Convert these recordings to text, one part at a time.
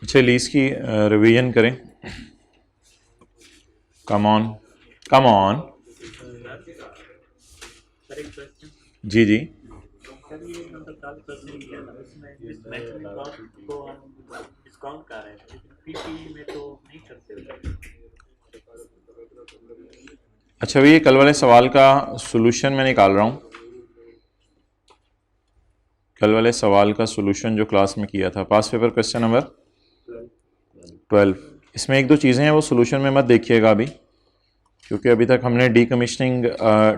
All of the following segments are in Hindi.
चलिए इसकी रिवीजन करें। Come on come on. जी जी सर ये मतलब कल नहीं किया था, इसमें इस मैक्सिमम कॉस्ट को हम डिस्काउंट कर रहे हैं, लेकिन पीपी में तो नहीं करते। अच्छा भैया, कल वाले सवाल का सॉल्यूशन मैं निकाल रहा हूँ। कल वाले सवाल का सॉल्यूशन जो क्लास में किया था, पास पेपर क्वेश्चन नंबर 12। इसमें एक दो चीज़ें हैं वो सॉल्यूशन में मत देखिएगा अभी, क्योंकि अभी तक हमने डीकमीशनिंग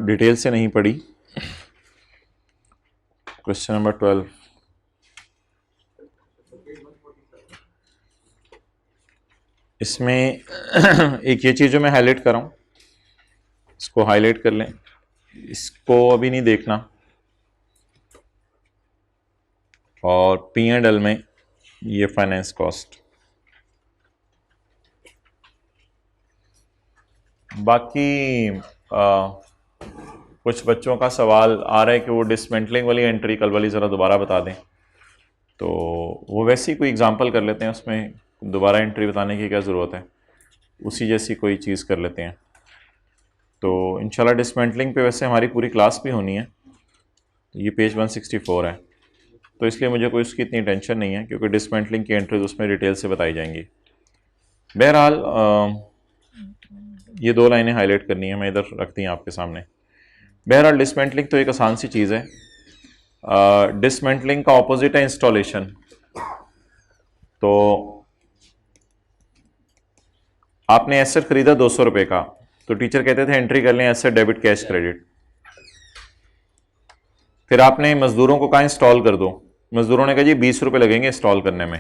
डिटेल से नहीं पढ़ी। क्वेश्चन नंबर 12, इसमें एक ये चीज़ जो मैं हाईलाइट कर रहा हूँ, इसको हाईलाइट कर लें, इसको अभी नहीं देखना। और P&L में ये फाइनेंस कॉस्ट, बाकी कुछ बच्चों का सवाल आ रहा है कि वो डिसमेंटलिंग वाली एंट्री कल वाली ज़रा दोबारा बता दें, तो वो वैसे ही कोई एग्जांपल कर लेते हैं, उसमें दोबारा एंट्री बताने की क्या ज़रूरत है, उसी जैसी कोई चीज़ कर लेते हैं। तो इंशाल्लाह डिसमेंटलिंग पे वैसे हमारी पूरी क्लास भी होनी है। ये पेज 164 है, तो इसलिए मुझे कोई उसकी इतनी टेंशन नहीं है, क्योंकि डिसमेंटलिंग की एंट्रीज उसमें डिटेल से बताई जाएंगी। बहरहाल ये दो लाइनें हाईलाइट करनी है, मैं इधर रखती हूँ आपके सामने। बहरहाल डिसमेंटलिंग तो एक आसान सी चीज़ है। डिसमेंटलिंग का ऑपोजिट है इंस्टॉलेशन। तो आपने एसेट खरीदा 200 रुपये का, तो टीचर कहते थे एंट्री कर लें एसेट डेबिट कैश क्रेडिट। फिर आपने मजदूरों को कहा इंस्टॉल कर दो, मजदूरों ने कहा जी 20 रुपये लगेंगे इंस्टॉल करने में।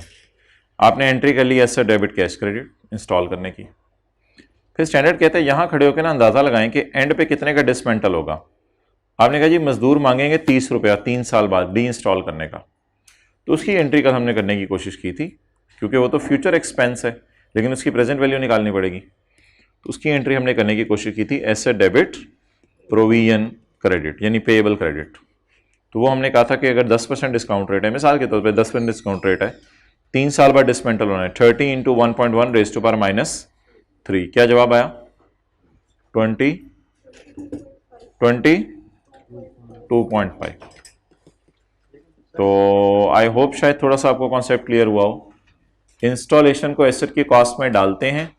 आपने एंट्री कर ली asset debit cash credit install करने की। फिर स्टैंडर्ड कहते हैं यहां खड़े होकर ना अंदाजा लगाएं कि एंड पे कितने का डिसमेंटल होगा। आपने कहा जी मजदूर मांगेंगे 30 रुपया 3 साल बाद डी इंस्टॉल करने का, तो उसकी एंट्री कल हमने करने की कोशिश की थी, क्योंकि वो तो फ्यूचर एक्सपेंस है, लेकिन उसकी प्रेजेंट वैल्यू निकालनी पड़ेगी। तो उसकी एंट्री हमने करने की कोशिश की थी एसेट डेबिट प्रोविजन क्रेडिट, यानी पेएबल क्रेडिट। तो वो हमने कहा था कि अगर 10% डिस्काउंट रेट है, मिसाल के तौर पर 10% डिस्काउंट रेट है, 3 साल बाद डिसमेंटल होना है, 30 × 1.1 रेज़ टू पावर -3। क्या जवाब आया? 22.5। तो आई होप शायद थोड़ा सा आपको कॉन्सेप्ट क्लियर हुआ हो। इंस्टॉलेशन को एसेट की कॉस्ट में डालते हैं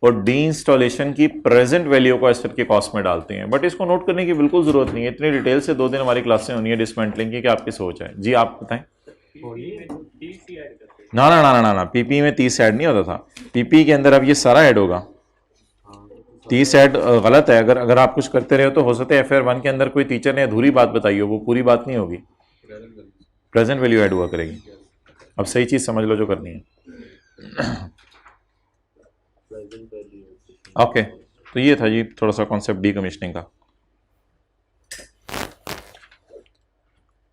और डी इंस्टॉलेशन की प्रेजेंट वैल्यू को एसेट की कॉस्ट में डालते हैं, बट इसको नोट करने की बिल्कुल जरूरत नहीं है, इतनी डिटेल से 2 दिन हमारी क्लासें होनी है डिसमेंटलिंग की, कि आपकी सोच है। जी आप बताएं। ना ना ना ना ना, पीपी में 30 ऐड नहीं होता था, पीपी के अंदर अब ये सारा ऐड होगा। 30 ऐड गलत है। अगर आप कुछ करते रहे हो तो हो सकता है FR1 के अंदर कोई टीचर ने अधूरी बात बताई हो, वो पूरी बात नहीं होगी, प्रेजेंट वैल्यू ऐड हुआ करेगी। अब सही चीज समझ लो जो करनी है। ओके, तो ये था जी थोड़ा सा कॉन्सेप्ट डीकमीशनिंग का।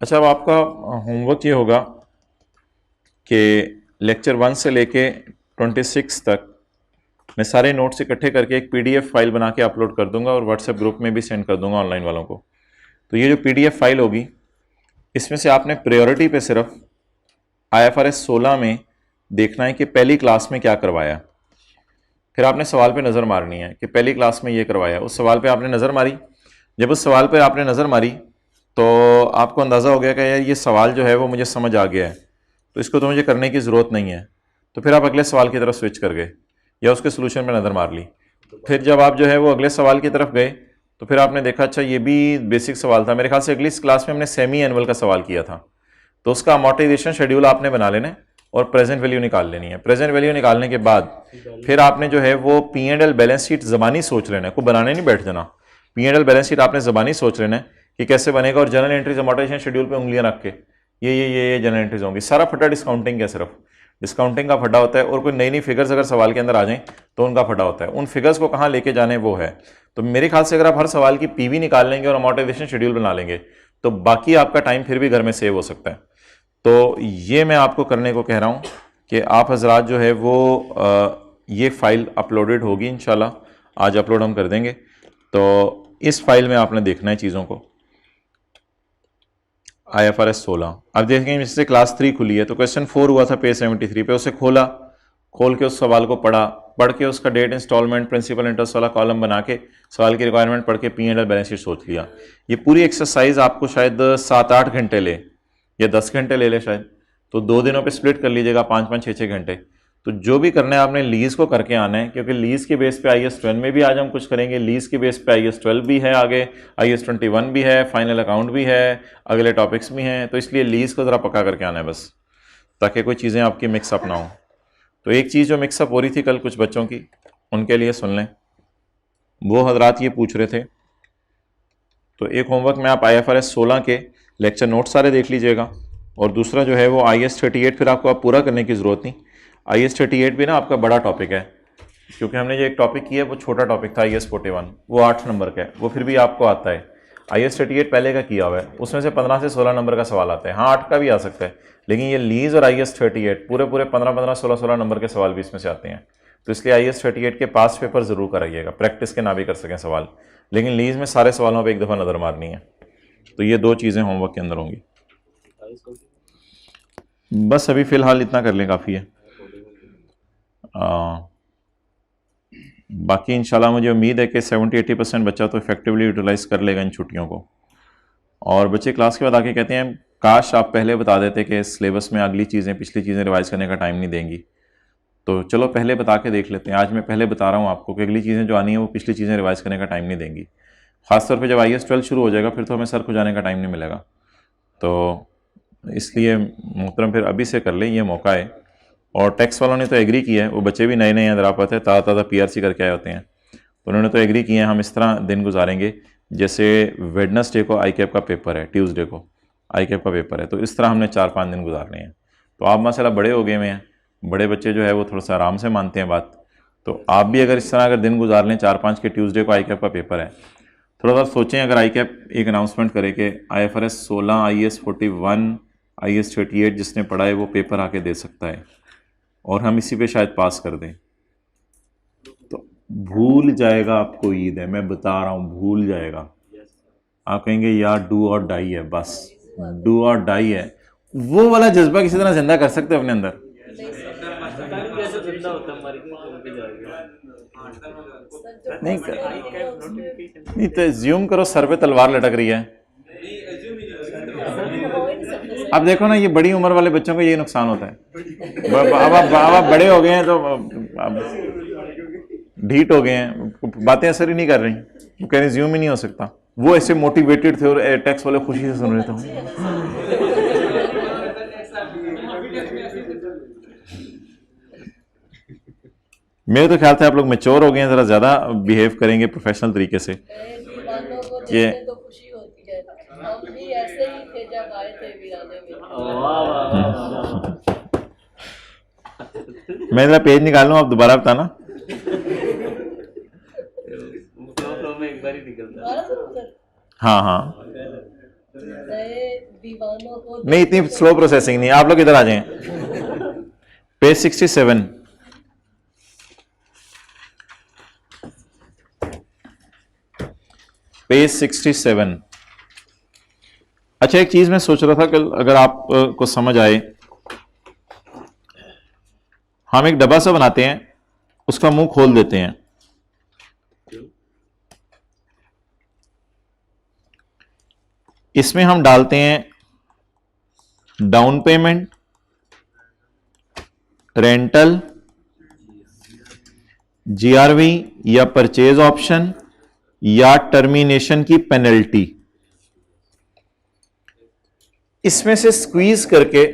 अच्छा, अब आपका होमवर्क ये होगा कि लेक्चर 1 से लेके 26 तक मैं सारे नोट्स इकट्ठे करके एक PDF फाइल बना के अपलोड कर दूंगा और व्हाट्सएप ग्रुप में भी सेंड कर दूंगा ऑनलाइन वालों को। तो ये जो PDF फाइल होगी, इसमें से आपने प्रायोरिटी पे सिर्फ IFRS 16 में देखना है कि पहली क्लास में क्या करवाया। फिर आपने सवाल पे नज़र मारनी है कि पहली क्लास में ये करवाया। उस सवाल पे आपने नज़र मारी, जब उस सवाल पे आपने नज़र मारी तो आपको अंदाज़ा हो गया कि यार ये सवाल जो है वो मुझे समझ आ गया है, तो इसको तो मुझे करने की ज़रूरत नहीं है। तो फिर आप अगले सवाल की तरफ स्विच कर गए या उसके सोल्यूशन पे नज़र मार ली। फिर जब आप जो है वो अगले सवाल की तरफ गए तो फिर आपने देखा अच्छा ये भी बेसिक सवाल था, मेरे ख्याल से अगली क्लास में हमने सेमी एनुअल का सवाल किया था, तो उसका अमोर्टाइजेशन शेड्यूल आपने बना लेना है और प्रेजेंट वैल्यू निकाल लेनी है। प्रेजेंट वैल्यू निकालने के बाद फिर आपने जो है वो P&L बैलेंस शीट ज़बानी सोच लेना है, कोई बनाने नहीं बैठ जाना। P&L बैलेंस शीट आपने ज़बानी सोच लेना है कि कैसे बनेगा, और जनरल एंट्रीज अमोर्टाइजेशन शेड्यूल पे उंगलियां रख के ये जनरल एंट्रीज होंगी। सारा फटा डिस्काउंटिंग का, सिर्फ डिस्काउंटिंग का फटा होता है, और कोई नई नई फिगर्स अगर सवाल के अंदर आ जाएं तो उनका फटा होता है। उन फिगर्स को कहाँ लेके जाने वो है। तो मेरे ख्याल से अगर आप हर सवाल की PV निकाल लेंगे और अमोर्टाइजेशन शेड्यूल बना लेंगे तो बाकी आपका टाइम फिर भी घर में सेव हो सकता है। तो ये मैं आपको करने को कह रहा हूँ कि आप हजरात जो है वो ये फाइल अपलोडेड होगी इंशाल्लाह आज अपलोड हम कर देंगे। तो इस फाइल में आपने देखना है चीज़ों को, IFRS 16। अब देखेंगे जैसे क्लास 3 खुली है तो क्वेश्चन 4 हुआ था पेज 73 पे, उसे खोल के उस सवाल को पढ़ के उसका डेट, इंस्टॉलमेंट, प्रिंसिपल, इंटरेस्ट वाला कॉलम बना के सवाल की रिक्वायरमेंट पढ़ के P&L बैलेंस शीट सोच लिया। ये पूरी एक्सरसाइज आपको शायद 7-8 घंटे ले या 10 घंटे ले शायद, तो 2 दिनों पे स्प्लिट कर लीजिएगा, 5-5, 6-6 घंटे। तो जो भी करना है आपने लीज को करके आना है, क्योंकि लीज के बेस पे IAS 12 में भी आज हम कुछ करेंगे, लीज के बेस पे IAS 12 भी है, आगे IAS 21 भी है, फाइनल अकाउंट भी है, अगले टॉपिक्स भी हैं। तो इसलिए लीज को ज़रा पक्का करके आना है बस, ताकि कोई चीज़ें आपकी मिक्सअप ना हो। तो एक चीज़ जो मिक्सअप हो रही थी कल कुछ बच्चों की, उनके लिए सुन लें। वो हजरात ये पूछ रहे थे, तो एक होमवर्क में आप IFRS 16 के लेक्चर नोट सारे देख लीजिएगा, और दूसरा जो है वो IAS 38 फिर आपको आप पूरा करने की ज़रूरत नहीं। IAS 38 भी ना आपका बड़ा टॉपिक है, क्योंकि हमने जो एक टॉपिक किया है वो छोटा टॉपिक था IAS 41, वो 8 नंबर का है, वो फिर भी आपको आता है। IAS 38 पहले का किया हुआ है, उसमें से 15 से 16 नंबर का सवाल आता है। हाँ 8 का भी आ सकता है, लेकिन ये लीज और IAS 38 पूरे 15-15, 16-16 नंबर के सवाल भी इसमें से आते हैं। तो इसलिए IAS 38 के पास पेपर ज़रूर कराइएगा, प्रैक्टिस के ना भी कर सकें सवाल, लेकिन लीज में सारे सवालों पर एक दफ़ा नज़र मारनी है। तो ये 2 चीज़ें होमवर्क के अंदर होंगी। बस अभी फ़िलहाल इतना कर लें, काफ़ी है। बाकी इंशाल्लाह मुझे उम्मीद है कि 70-80% बच्चा तो इफेक्टिवली यूटिलाइज कर लेगा इन छुट्टियों को। और बच्चे क्लास के बाद आके कहते हैं काश आप पहले बता देते कि सिलेबस में अगली चीज़ें, पिछली चीज़ें रिवाइज़ करने का टाइम नहीं देंगी। तो चलो पहले बता के देख लेते हैं। आज मैं पहले बता रहा हूँ आपको कि अगली चीज़ें जो आनी है वो पिछली चीज़ें रिवाइज़ करने का टाइम नहीं देंगी। ख़ासतौर पर जब IAS 12 शुरू हो जाएगा फिर तो हमें सर को जाने का टाइम नहीं मिलेगा। तो इसलिए मोहतरम फिर अभी से कर लें, ये मौका है। और टैक्स वालों ने तो एग्री किया है, वो बच्चे भी नए नए अंदर पाते हैं, ताज़ा PRC करके आए होते हैं, तो उन्होंने तो एग्री किए हैं हम इस तरह दिन गुजारेंगे जैसे वेडनेसडे को ICAP का पेपर है, ट्यूसडे को ICAP का पेपर है, तो इस तरह हमने 4-5 दिन गुजारने हैं। तो आप माशाल्लाह बड़े हो गए हुए हैं, बड़े बच्चे जो है वो थोड़ा सा आराम से मानते हैं बात। तो आप भी अगर इस तरह अगर दिन गुजार लें, 4-5 के ट्यूसडे को ICAP का पेपर है, थोड़ा सा सोचें अगर ICAP एक अनाउंसमेंट करे कि IFRS 16, IAS 41, IAS 38 जिसने पढ़ा है वो पेपर आके दे सकता है, और हम इसी पे शायद पास कर दें, तो भूल जाएगा आपको ईद है, मैं बता रहा हूँ भूल जाएगा। आप कहेंगे यार डू और डाई है, बस डू और डाई है। वो वाला जज्बा किसी तरह जिंदा कर सकते हैं अपने अंदर? नहीं तो ज्यूम करो सर पे तलवार लटक रही है। अब देखो ना, ये बड़ी उम्र वाले बच्चों को ये नुकसान होता है। अब आप बड़े हो गए हैं तो अब ढीठ हो गए हैं, बातें असर ही नहीं कर रही, वो कह रहे ज्यूम ही नहीं हो सकता। वो ऐसे मोटिवेटेड थे और टैक्स वाले खुशी से सुन रहे थे। मेरे तो ख्याल से आप लोग मैच्योर हो गए हैं, जरा ज्यादा बिहेव करेंगे प्रोफेशनल तरीके से। ये मैं जरा पेज निकाल लूं, आप दोबारा बताना। हाँ हाँ, नहीं इतनी स्लो प्रोसेसिंग नहीं, आप लोग इधर आ जाएं। Page 67, page 67। अच्छा, एक चीज मैं सोच रहा था कि अगर आप को समझ आए, हम एक डब्बा सा बनाते हैं, उसका मुंह खोल देते हैं, इसमें हम डालते हैं डाउन पेमेंट, रेंटल, GRV या परचेज ऑप्शन या टर्मिनेशन की पेनल्टी। इसमें से स्क्वीज करके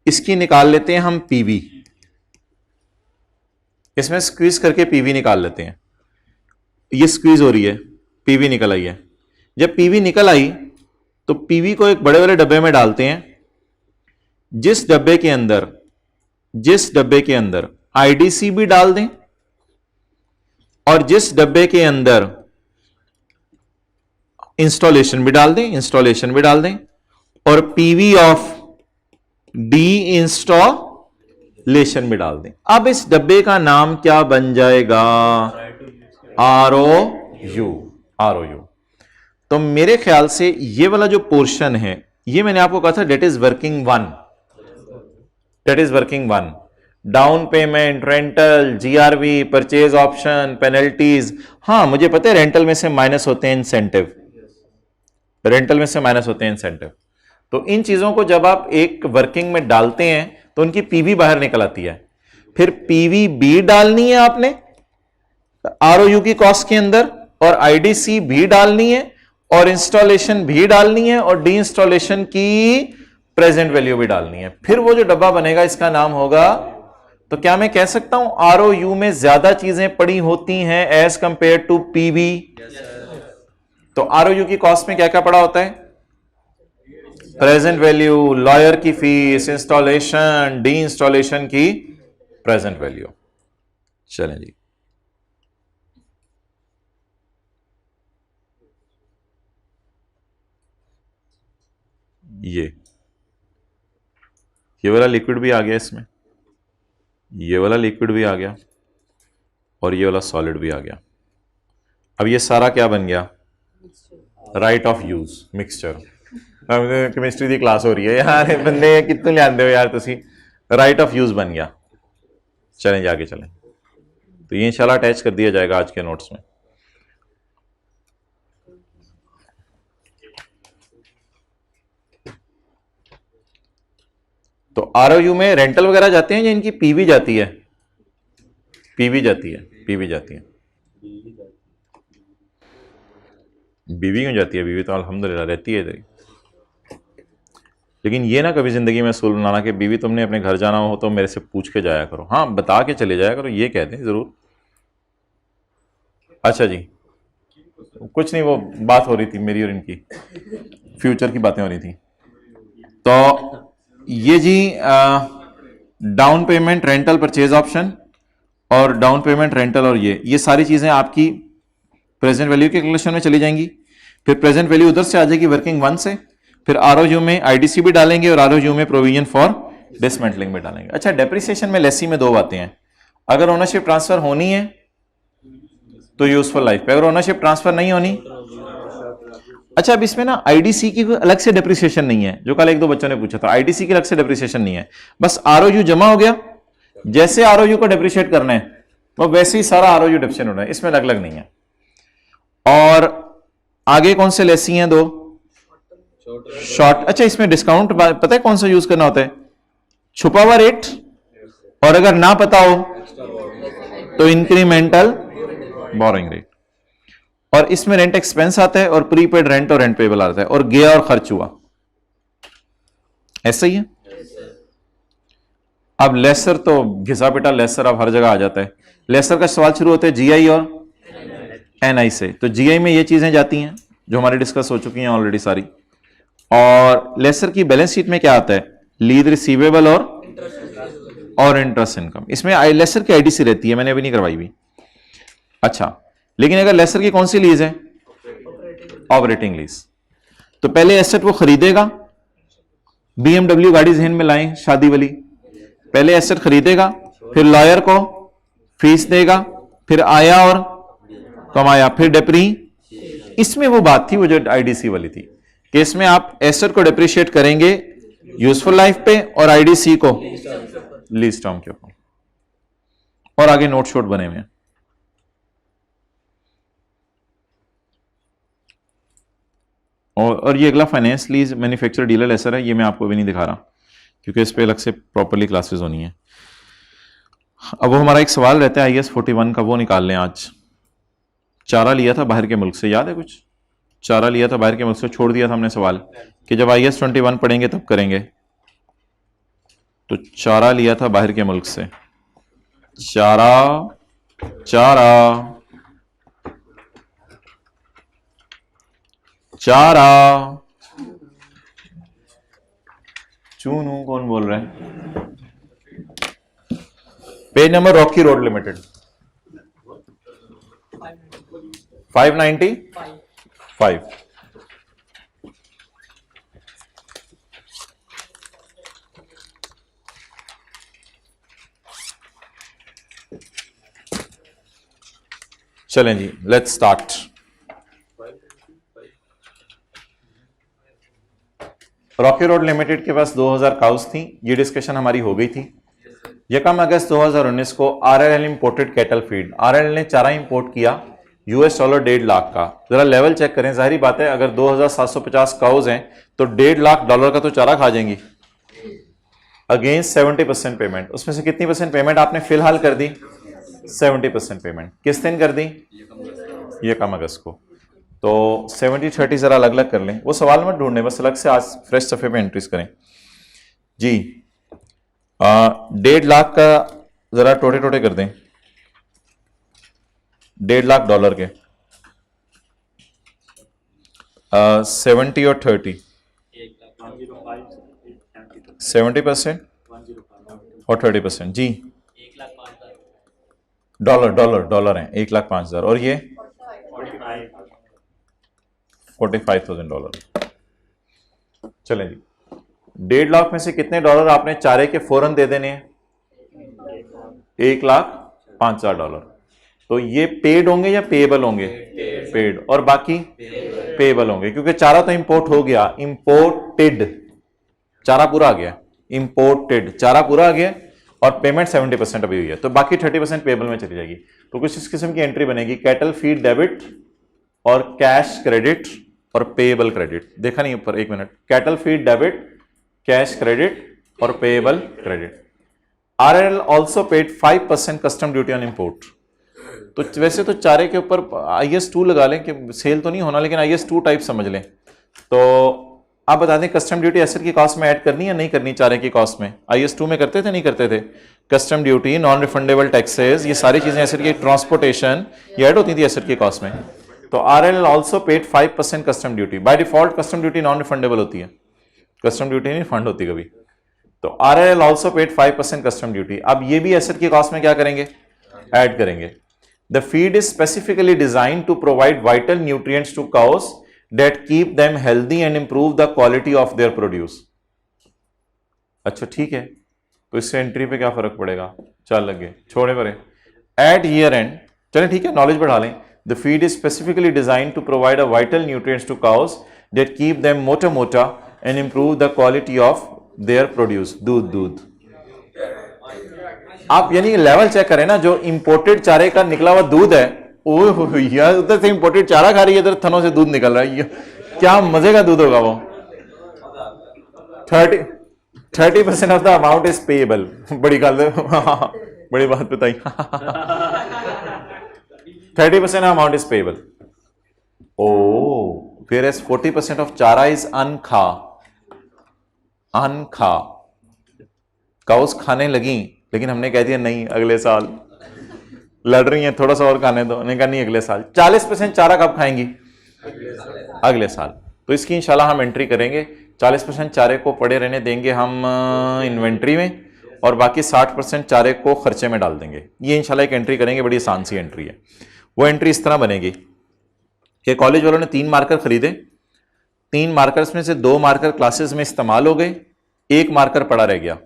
इसकी निकाल लेते हैं हम PV, इसमें स्क्वीज करके PV निकाल लेते हैं। ये स्क्वीज हो रही है, PV निकल आई है। जब PV निकल आई तो PV को एक बड़े वाले डब्बे में डालते हैं, जिस डब्बे के अंदर IDC भी डाल दें और जिस डब्बे के अंदर इंस्टॉलेशन भी डाल दें, और PV ऑफ डी इंस्टॉलेशन भी डाल दें। अब इस डब्बे का नाम क्या बन जाएगा? ROU। तो मेरे ख्याल से ये वाला जो पोर्शन है, ये मैंने आपको कहा था debt is working one. Down payment, rental, GRV, purchase option, penalties. हाँ मुझे पता है रेंटल में से माइनस होते हैं इंसेंटिव, तो इन चीजों को जब आप एक वर्किंग में डालते हैं तो उनकी पीवी बाहर निकल आती है। फिर पीवी बी डालनी है आपने आरओयू की कॉस्ट के अंदर, और आईडीसी भी डालनी है, और इंस्टॉलेशन भी डालनी है, और डी इंस्टॉलेशन की प्रेजेंट वैल्यू भी डालनी है। फिर वो जो डब्बा बनेगा इसका नाम होगा, तो क्या मैं कह सकता हूं आरओयू में ज्यादा चीजें पड़ी होती हैं एज कंपेयर टू पीवी? तो आरओयू की कॉस्ट में क्या क्या पड़ा होता है? प्रेजेंट वैल्यू, लॉयर की फीस, इंस्टॉलेशन, डी इंस्टॉलेशन की प्रेजेंट वैल्यू। चलें जी, ये वाला लिक्विड भी आ गया इसमें, ये वाला लिक्विड भी आ गया, और ये वाला सॉलिड भी आ गया। अब ये सारा क्या बन गया? Right of use mixture. Chemistry की क्लास हो रही है यार, बंदे कितने लियांदे हो यार तुसी। राइट ऑफ यूज बन गया। चलें जी आगे चलें, तो ये इंशाल्लाह अटैच कर दिया जाएगा आज के नोट्स में। तो आरओयू में रेंटल वगैरह जाते हैं या इनकी पीवी जाती है? पीवी जाती है। बीवी क्यों जाती है? बीवी तो अल्हम्दुलिल्लाह रहती है इधर ही। लेकिन ये ना कभी जिंदगी में असूल बनाना कि बीवी तुमने अपने घर जाना हो तो मेरे से पूछ के जाया करो। हाँ बता के चले जाया करो, ये कहते हैं जरूर। अच्छा जी, कुछ नहीं, वो बात हो रही थी मेरी और इनकी, फ्यूचर की बातें हो रही थी। तो ये जी down payment, rental, purchase option, और डाउन पेमेंट, रेंटल, और ये सारी चीजें आपकी प्रेजेंट वैल्यू के कैलकुलेशन में चली जाएंगी। फिर प्रेजेंट वैल्यू उधर से आ जाएगी वर्किंग वन से। फिर आरओयू में आईडीसी भी डालेंगे, और आरओयू में प्रोविजन फॉर डिसमेंटलिंग भी डालेंगे। अच्छा, डेप्रिसिएशन में लेसी में दो बातें हैं। अगर ओनरशिप ट्रांसफर होनी है तो यूजफुल लाइफ पे, अगर ओनरशिप ट्रांसफर नहीं होनी। अच्छा, अब इसमें ना आईडीसी की अलग से डेप्रिसिएशन नहीं है, जो कल एक दो बच्चों ने पूछा था। आईडीसी की अलग से डेप्रिसिएशन नहीं है, बस आरओयू जमा हो गया, जैसे आरओयू को डेप्रिशिएट करना है वो वैसे ही सारा आरओयू डेप्रिशिएट होना है, इसमें अलग अलग नहीं है। और आगे कौन से लेसी हैं? दो शॉर्ट। अच्छा, इसमें डिस्काउंट पता है कौन सा यूज करना होता है? छुपा हुआ रेट, और अगर ना पता हो तो इंक्रीमेंटल बोरोइंग रेट। और इसमें रेंट एक्सपेंस आता है, और प्रीपेड रेंट और रेंट पेबल आता है, और गया और खर्च हुआ। ऐसा ही है। अब लेसर तो घिसा पिटा लेसर अब हर जगह आ जाता है। लेसर का सवाल शुरू होता है जीआई और एनआई से। तो जीआई में ये चीजें जाती हैं जो हमारी डिस्कस हो चुकी हैं ऑलरेडी सारी। और लेसर की बैलेंस शीट में क्या आता है? लीज रिसीवेबल और इंटरेस्ट इनकम। इसमें लेसर की आईडीसी रहती है, मैंने अभी नहीं करवाई भी। अच्छा, लेकिन अगर लेसर की कौन सी लीज है? Operating lease. तो पहले एसेट वो खरीदेगा, बीएमडब्ल्यू गाड़ी जहन में लाएं शादी वाली। पहले एसेट खरीदेगा, फिर लॉयर को फीस देगा, फिर आया और कमाया, फिर डेप्री। इसमें वो बात थी, वो जो आईडीसी वाली थी, कि इसमें आप एसेट को डेप्रिशिएट करेंगे यूजफुल लाइफ पे, और आईडीसी को लीज टर्म के ऊपर। और आगे नोट शोट बने हुए हैं। और ये अगला finance lease manufacture dealer lessor है, ये मैं आपको भी नहीं दिखा रहा क्योंकि इस पे अलग से प्रॉपर्ली क्लासेस होनी है। अब वो हमारा एक सवाल रहता है IAS 41 का, वो निकाल लें आज। चारा लिया था बाहर के मुल्क से, याद है कुछ? चारा लिया था बाहर के मुल्क से, छोड़ दिया था हमने सवाल कि जब IAS 21 पढ़ेंगे तब करेंगे। तो चारा लिया था बाहर के मुल्क से, चारा चारा चारा चूनू कौन बोल रहा है? Page number Rocky Road Limited 595। चलें जी, let's start. Rocky Road Limited के पास 2000 काउस थी, ये डिस्कशन हमारी हो गई थी। यकम अगस्त 2019 को RLL imported cattle feed, RLL ने चारा इंपोर्ट किया यूएस डॉलर 1.5 लाख का। जरा लेवल चेक करें, जाहिर बात है अगर 2750 काउज हैं तो 1.5 लाख डॉलर का तो चारा खा जाएंगी। अगेंस्ट 70% पेमेंट, उसमें से कितनी परसेंट पेमेंट आपने फिलहाल कर दी? 70% पेमेंट। किस दिन कर दी? यकम अगस्त को। तो 70-30 जरा अलग अलग कर लें, वो सवाल मत ढूंढने, बस अलग से आज फ्रेश सफे में एंट्रीज करें जी। 1.5 लाख का जरा टोटे टोटे कर दें, 1.5 लाख डॉलर के 70 और 30, 70% और 30% जी। डॉलर है 1,05,000 और ये $45,000। चलें जी, 1.5 लाख में से कितने डॉलर आपने चारे के फौरन दे देने हैं? 1,05,000 डॉलर। तो ये पेड होंगे या पेएबल होंगे? पेड। और बाकी पेएबल होंगे, क्योंकि चारा तो इंपोर्ट हो गया, इंपोर्टेड चारा पूरा आ गया, इंपोर्टेड चारा पूरा आ गया और पेमेंट 70% अभी हुई है, तो बाकी 30% पेएबल में चली जाएगी। तो कुछ इस किस्म की एंट्री बनेगी, कैटल फीड डेबिट और कैश क्रेडिट और पेएबल क्रेडिट। देखा नहीं ऊपर, एक minute, cattle feed debit, cash credit और payable credit. RLL also paid 5% custom duty on import. तो वैसे तो चारे के ऊपर IS2 लगा लें कि सेल तो नहीं होना, लेकिन IS2 टाइप समझ लें। तो आप बता दें कस्टम ड्यूटी एसेट की कॉस्ट में ऐड करनी या नहीं करनी? चारे की कॉस्ट में IS2 में करते थे नहीं करते थे? Custom duty, non refundable taxes, ये सारी चीजें एसेट की, ट्रांसपोर्टेशन, ये ऐड होती थी एसेट की कॉस्ट में। तो RLL also paid 5% custom duty. By default custom duty non refundable होती है, कस्टम ड्यूटी नहीं फंड होती कभी। तो RLL also paid 5% custom duty. अब ये भी एसेट की कॉस्ट में क्या करेंगे? ऐड करेंगे। The feed is specifically designed to provide vital nutrients to cows that keep them healthy and improve the quality of their produce। अच्छा ठीक है, तो इससे एंट्री पे क्या फर्क पड़ेगा? चल लगे छोड़े परे। एट ईयर एंड, चले ठीक है, नॉलेज बढ़ा लें। The feed is specifically design to provide a vital nutrients to cows that keep them मोटा and improve the quality of their produce. दूध आप यानी लेवल चेक करें ना, जो इंपोर्टेड चारे का निकला हुआ दूध है, ओह यार उधर से इंपोर्टेड चारा खा रही है, इधर थनों से दूध निकल रहा है, क्या मजे का दूध होगा वो। 30% of the amount is payable. बड़ी गल बड़ी बात बताई। 30% अमाउंट इज पेएबल। ओ फिर 40% ऑफ चारा इज अनखा। काउस खाने लगी, लेकिन हमने कह दिया नहीं अगले साल, लड़ रही हैं थोड़ा सा और खाने दो, नहीं कहा नहीं अगले साल। 40% चारा कब खाएंगी? अगले साल। तो इसकी इंशाल्लाह हम एंट्री करेंगे। 40% चारे को पड़े रहने देंगे हम इन्वेंट्री में, और बाकी 60% चारे को खर्चे में डाल देंगे। ये इंशाल्लाह एक एंट्री करेंगे, बड़ी आसान सी एंट्री है। वो एंट्री इस तरह बनेगी कि कॉलेज वालों ने 3 मार्कर खरीदे, 3 मार्कर्स में से 2 मार्कर क्लासेस में इस्तेमाल हो गए, 1 मार्कर पड़ा रह गया।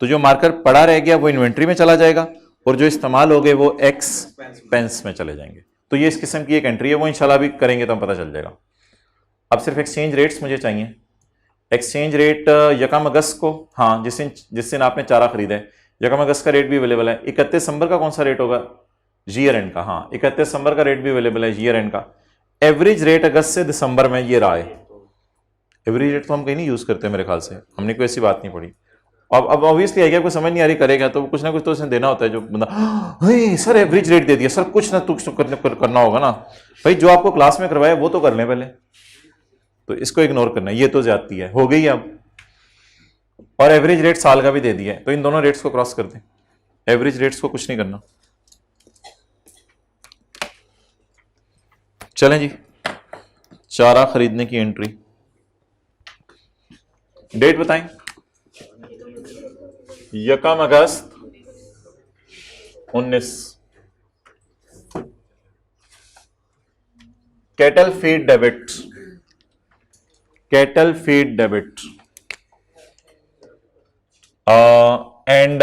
तो जो मार्कर पड़ा रह गया वो इन्वेंट्री में चला जाएगा, और जो इस्तेमाल हो गए वो एक्सपेंस में चले जाएंगे। तो ये इस किस्म की एक एंट्री है, वो इंशाल्लाह भी करेंगे तो हम पता चल जाएगा। अब सिर्फ एक्सचेंज रेट्स मुझे चाहिए। एक्सचेंज रेट यकम अगस्त को, हाँ जिस दिन आपने चारा खरीदा है, यकम अगस्त का रेट भी अवेलेबल है। 31 दिसंबर का कौन सा रेट होगा? ईयर एंड का। हाँ 31 दिसंबर का रेट भी अवेलेबल है, ईयर एंड का। एवरेज रेट अगस्त से दिसंबर में ये रहा है। एवरेज रेट तो हम कहीं नहीं यूज करते मेरे ख्याल से, हमने कोई ऐसी बात नहीं पड़ी। अब ऑब्वियसली है कि आपको समझ नहीं आ रही करेगा तो कुछ ना कुछ तो उसने देना होता है। जो बंदा सर एवरेज रेट दे दिया, सर कुछ ना कुछ तो करना होगा ना भाई, जो आपको क्लास में करवाया वो तो कर लें पहले, तो इसको इग्नोर करना है, ये तो ज्यादती है, हो गई अब। और एवरेज रेट साल का भी दे दिया है, तो इन दोनों रेट्स को क्रॉस कर दें। एवरेज रेट्स को कुछ नहीं करना। चलें जी, चारा खरीदने की एंट्री, डेट बताएं। यकम अगस्त 19। Cattle feed debit, and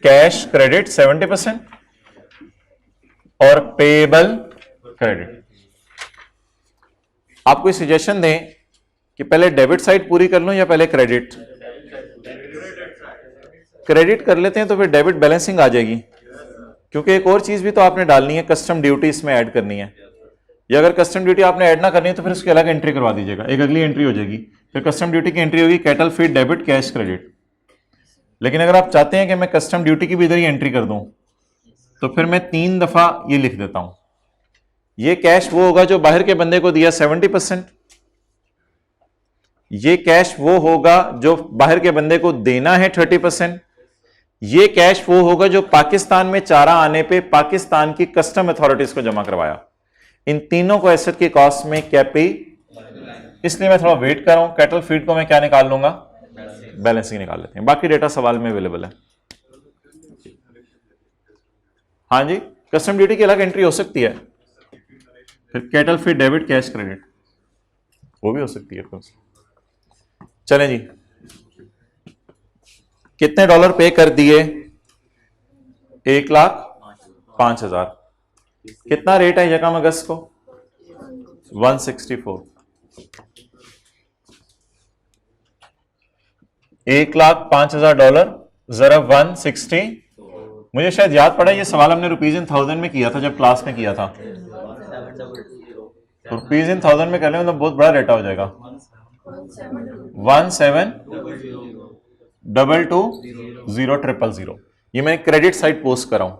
cash credit 70% और पेएबल क्रेडिट। आप कोई सजेशन दें कि पहले डेबिट साइड पूरी कर लूं या पहले क्रेडिट? क्रेडिट कर लेते हैं तो फिर डेबिट बैलेंसिंग आ जाएगी, क्योंकि एक और चीज भी तो आपने डालनी है, कस्टम ड्यूटी इसमें ऐड करनी है। या अगर कस्टम ड्यूटी आपने ऐड ना करनी है तो फिर उसकी अलग एंट्री करवा दीजिएगा, एक अगली एंट्री हो जाएगी। फिर कस्टम ड्यूटी की एंट्री होगी cattle feed debit cash credit. लेकिन अगर आप चाहते हैं कि मैं कस्टम ड्यूटी की भी इधर ही एंट्री कर दूं तो फिर मैं 3 दफा ये लिख देता हूं। ये कैश वो होगा जो बाहर के बंदे को दिया 70%, ये कैश वो होगा जो बाहर के बंदे को देना है 30%, ये कैश वो होगा जो पाकिस्तान में चारा आने पे पाकिस्तान की कस्टम अथॉरिटीज को जमा करवाया। इन तीनों को एसेट की कॉस्ट में कैपी, इसलिए मैं थोड़ा वेट कर रहा हूं। कैटल फीड को मैं क्या निकाल लूंगा? बैलेंसिंग निकाल लेते हैं। बाकी डेटा सवाल में अवेलेबल है। हाँ जी, कस्टम ड्यूटी की अलग एंट्री हो सकती है, फिर cattle feed debit cash credit वो भी हो सकती है। चलें जी, कितने डॉलर पे कर दिए? 1,05,000। कितना रेट है यकम अगस्त को? 164। 1,05,000 डॉलर जरा 160। मुझे शायद याद पड़ा ये सवाल हमने रुपीज इन थाउजेंड में किया था जब क्लास में किया था। रुपीज इन थाउजेंड में कर लें तो बहुत बड़ा रेटा हो जाएगा। 17222000। ये मैं क्रेडिट साइड पोस्ट कर रहा हूं,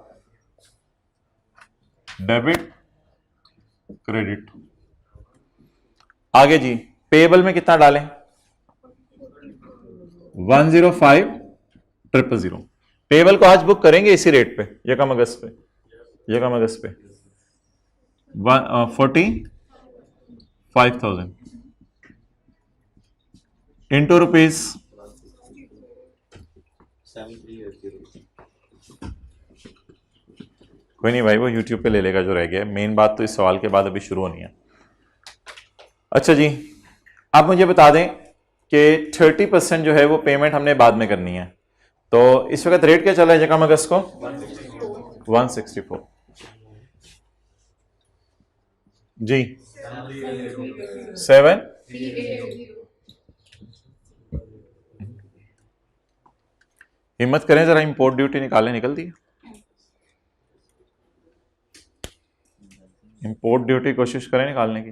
डेबिट क्रेडिट। आगे जी, पेएबल में कितना डालें? 105,000। पेएबल को आज बुक करेंगे इसी रेट पे, यकम अगस्त पे 45,000 इंटू रुपीज 7380। कोई नहीं भाई, वो यूट्यूब पे ले लेगा जो रह गया। मेन बात तो इस सवाल के बाद अभी शुरू होनी है। अच्छा जी, आप मुझे बता दें कि 30% जो है वो पेमेंट हमने बाद में करनी है, तो इस वक्त रेट क्या चल रहा है यकम अगस्त को? 164 जी। 7 हिम्मत करें जरा, इंपोर्ट ड्यूटी निकालें। निकलती है इंपोर्ट ड्यूटी, कोशिश करें निकालने की।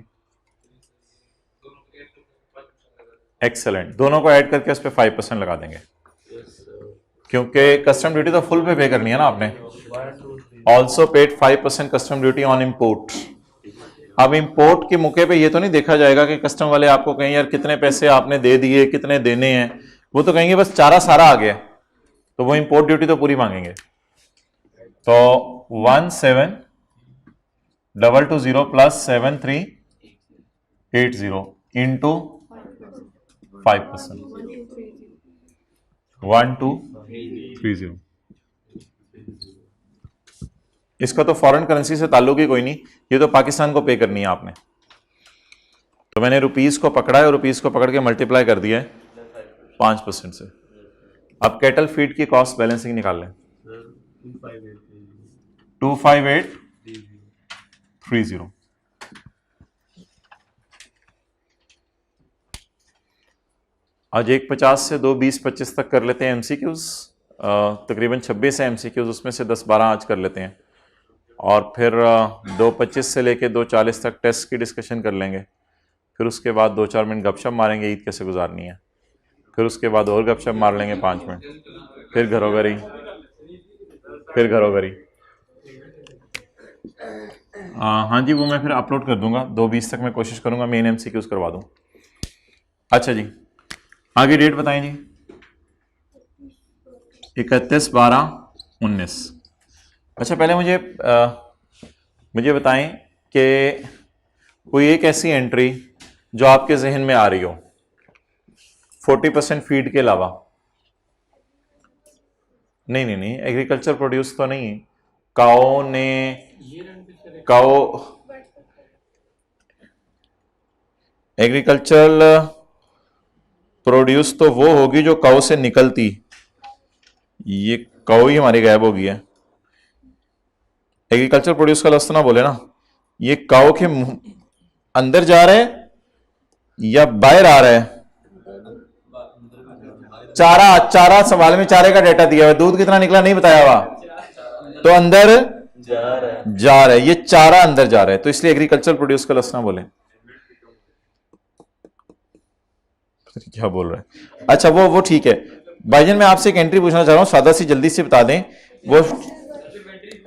एक्सेलेंट, दोनों को ऐड करके उस पर 5% लगा देंगे, क्योंकि कस्टम ड्यूटी तो फुल पे करनी है ना आपने। Also paid 5% custom duty on import. अब इंपोर्ट के मौके पे ये तो नहीं देखा जाएगा कि कस्टम वाले आपको कहें यार कितने पैसे आपने दे दिए, कितने देने हैं। वो तो कहेंगे बस चारा सारा आ गया, तो वो इंपोर्ट ड्यूटी तो पूरी मांगेंगे। तो 172220 प्लस 7380 इंटू 5%, 1230। इसका तो फॉरेन करेंसी से ताल्लुक ही कोई नहीं, ये तो पाकिस्तान को पे करनी है आपने। तो मैंने रुपीस को पकड़ा है और रुपीस को पकड़ के मल्टीप्लाई कर दिया है 5% से। अब कैटल फीड की कॉस्ट बैलेंसिंग निकाल लें। 25830। आज 150 से 220-25 तक कर लेते हैं एमसीक्यूज, तकरीबन 26 है एमसीक्यूज, उसमें से 10-12 आज कर लेते हैं, और फिर 2:25 से लेके 2:40 तक टेस्ट की डिस्कशन कर लेंगे। फिर उसके बाद 2-4 मिनट गपशप मारेंगे, ईद कैसे गुजारनी है। फिर उसके बाद और गपशप मार लेंगे 5 मिनट, फिर घरोघरी, फिर घरोघरी। हाँ जी, वो मैं फिर अपलोड कर दूंगा। 2:20 तक मैं कोशिश करूंगा मेन एमसीक्यूज करवा दूं। अच्छा जी, आगे डेट बताएं जी। 31/12/19। अच्छा, पहले मुझे बताएं कि कोई एक ऐसी एंट्री जो आपके जहन में आ रही हो 40% फीड के अलावा। नहीं, एग्रीकल्चर प्रोड्यूस तो नहीं, एग्रीकल्चरल प्रोड्यूस तो वो होगी जो काऊ से निकलती। ये काऊ ही हमारी गायब हो गई है। एग्रीकल्चर प्रोड्यूस का लफ्ज तो ना बोले ना, ये काऊ के मुंह अंदर जा रहा है या बाहर आ रहा है? चारा, चारा सवाल में चारे का डेटा दिया हुआ, दूध कितना निकला नहीं बताया हुआ, तो अंदर जा रहा है, ये चारा अंदर जा रहा है, तो इसलिए एग्रीकल्चर प्रोड्यूस का लफ्ज ना बोले। क्या बोल रहा है? अच्छा वो ठीक है भाईजान, मैं आपसे एक एंट्री पूछना चाह रहा हूं, सादा सी, जल्दी से बता दें। वो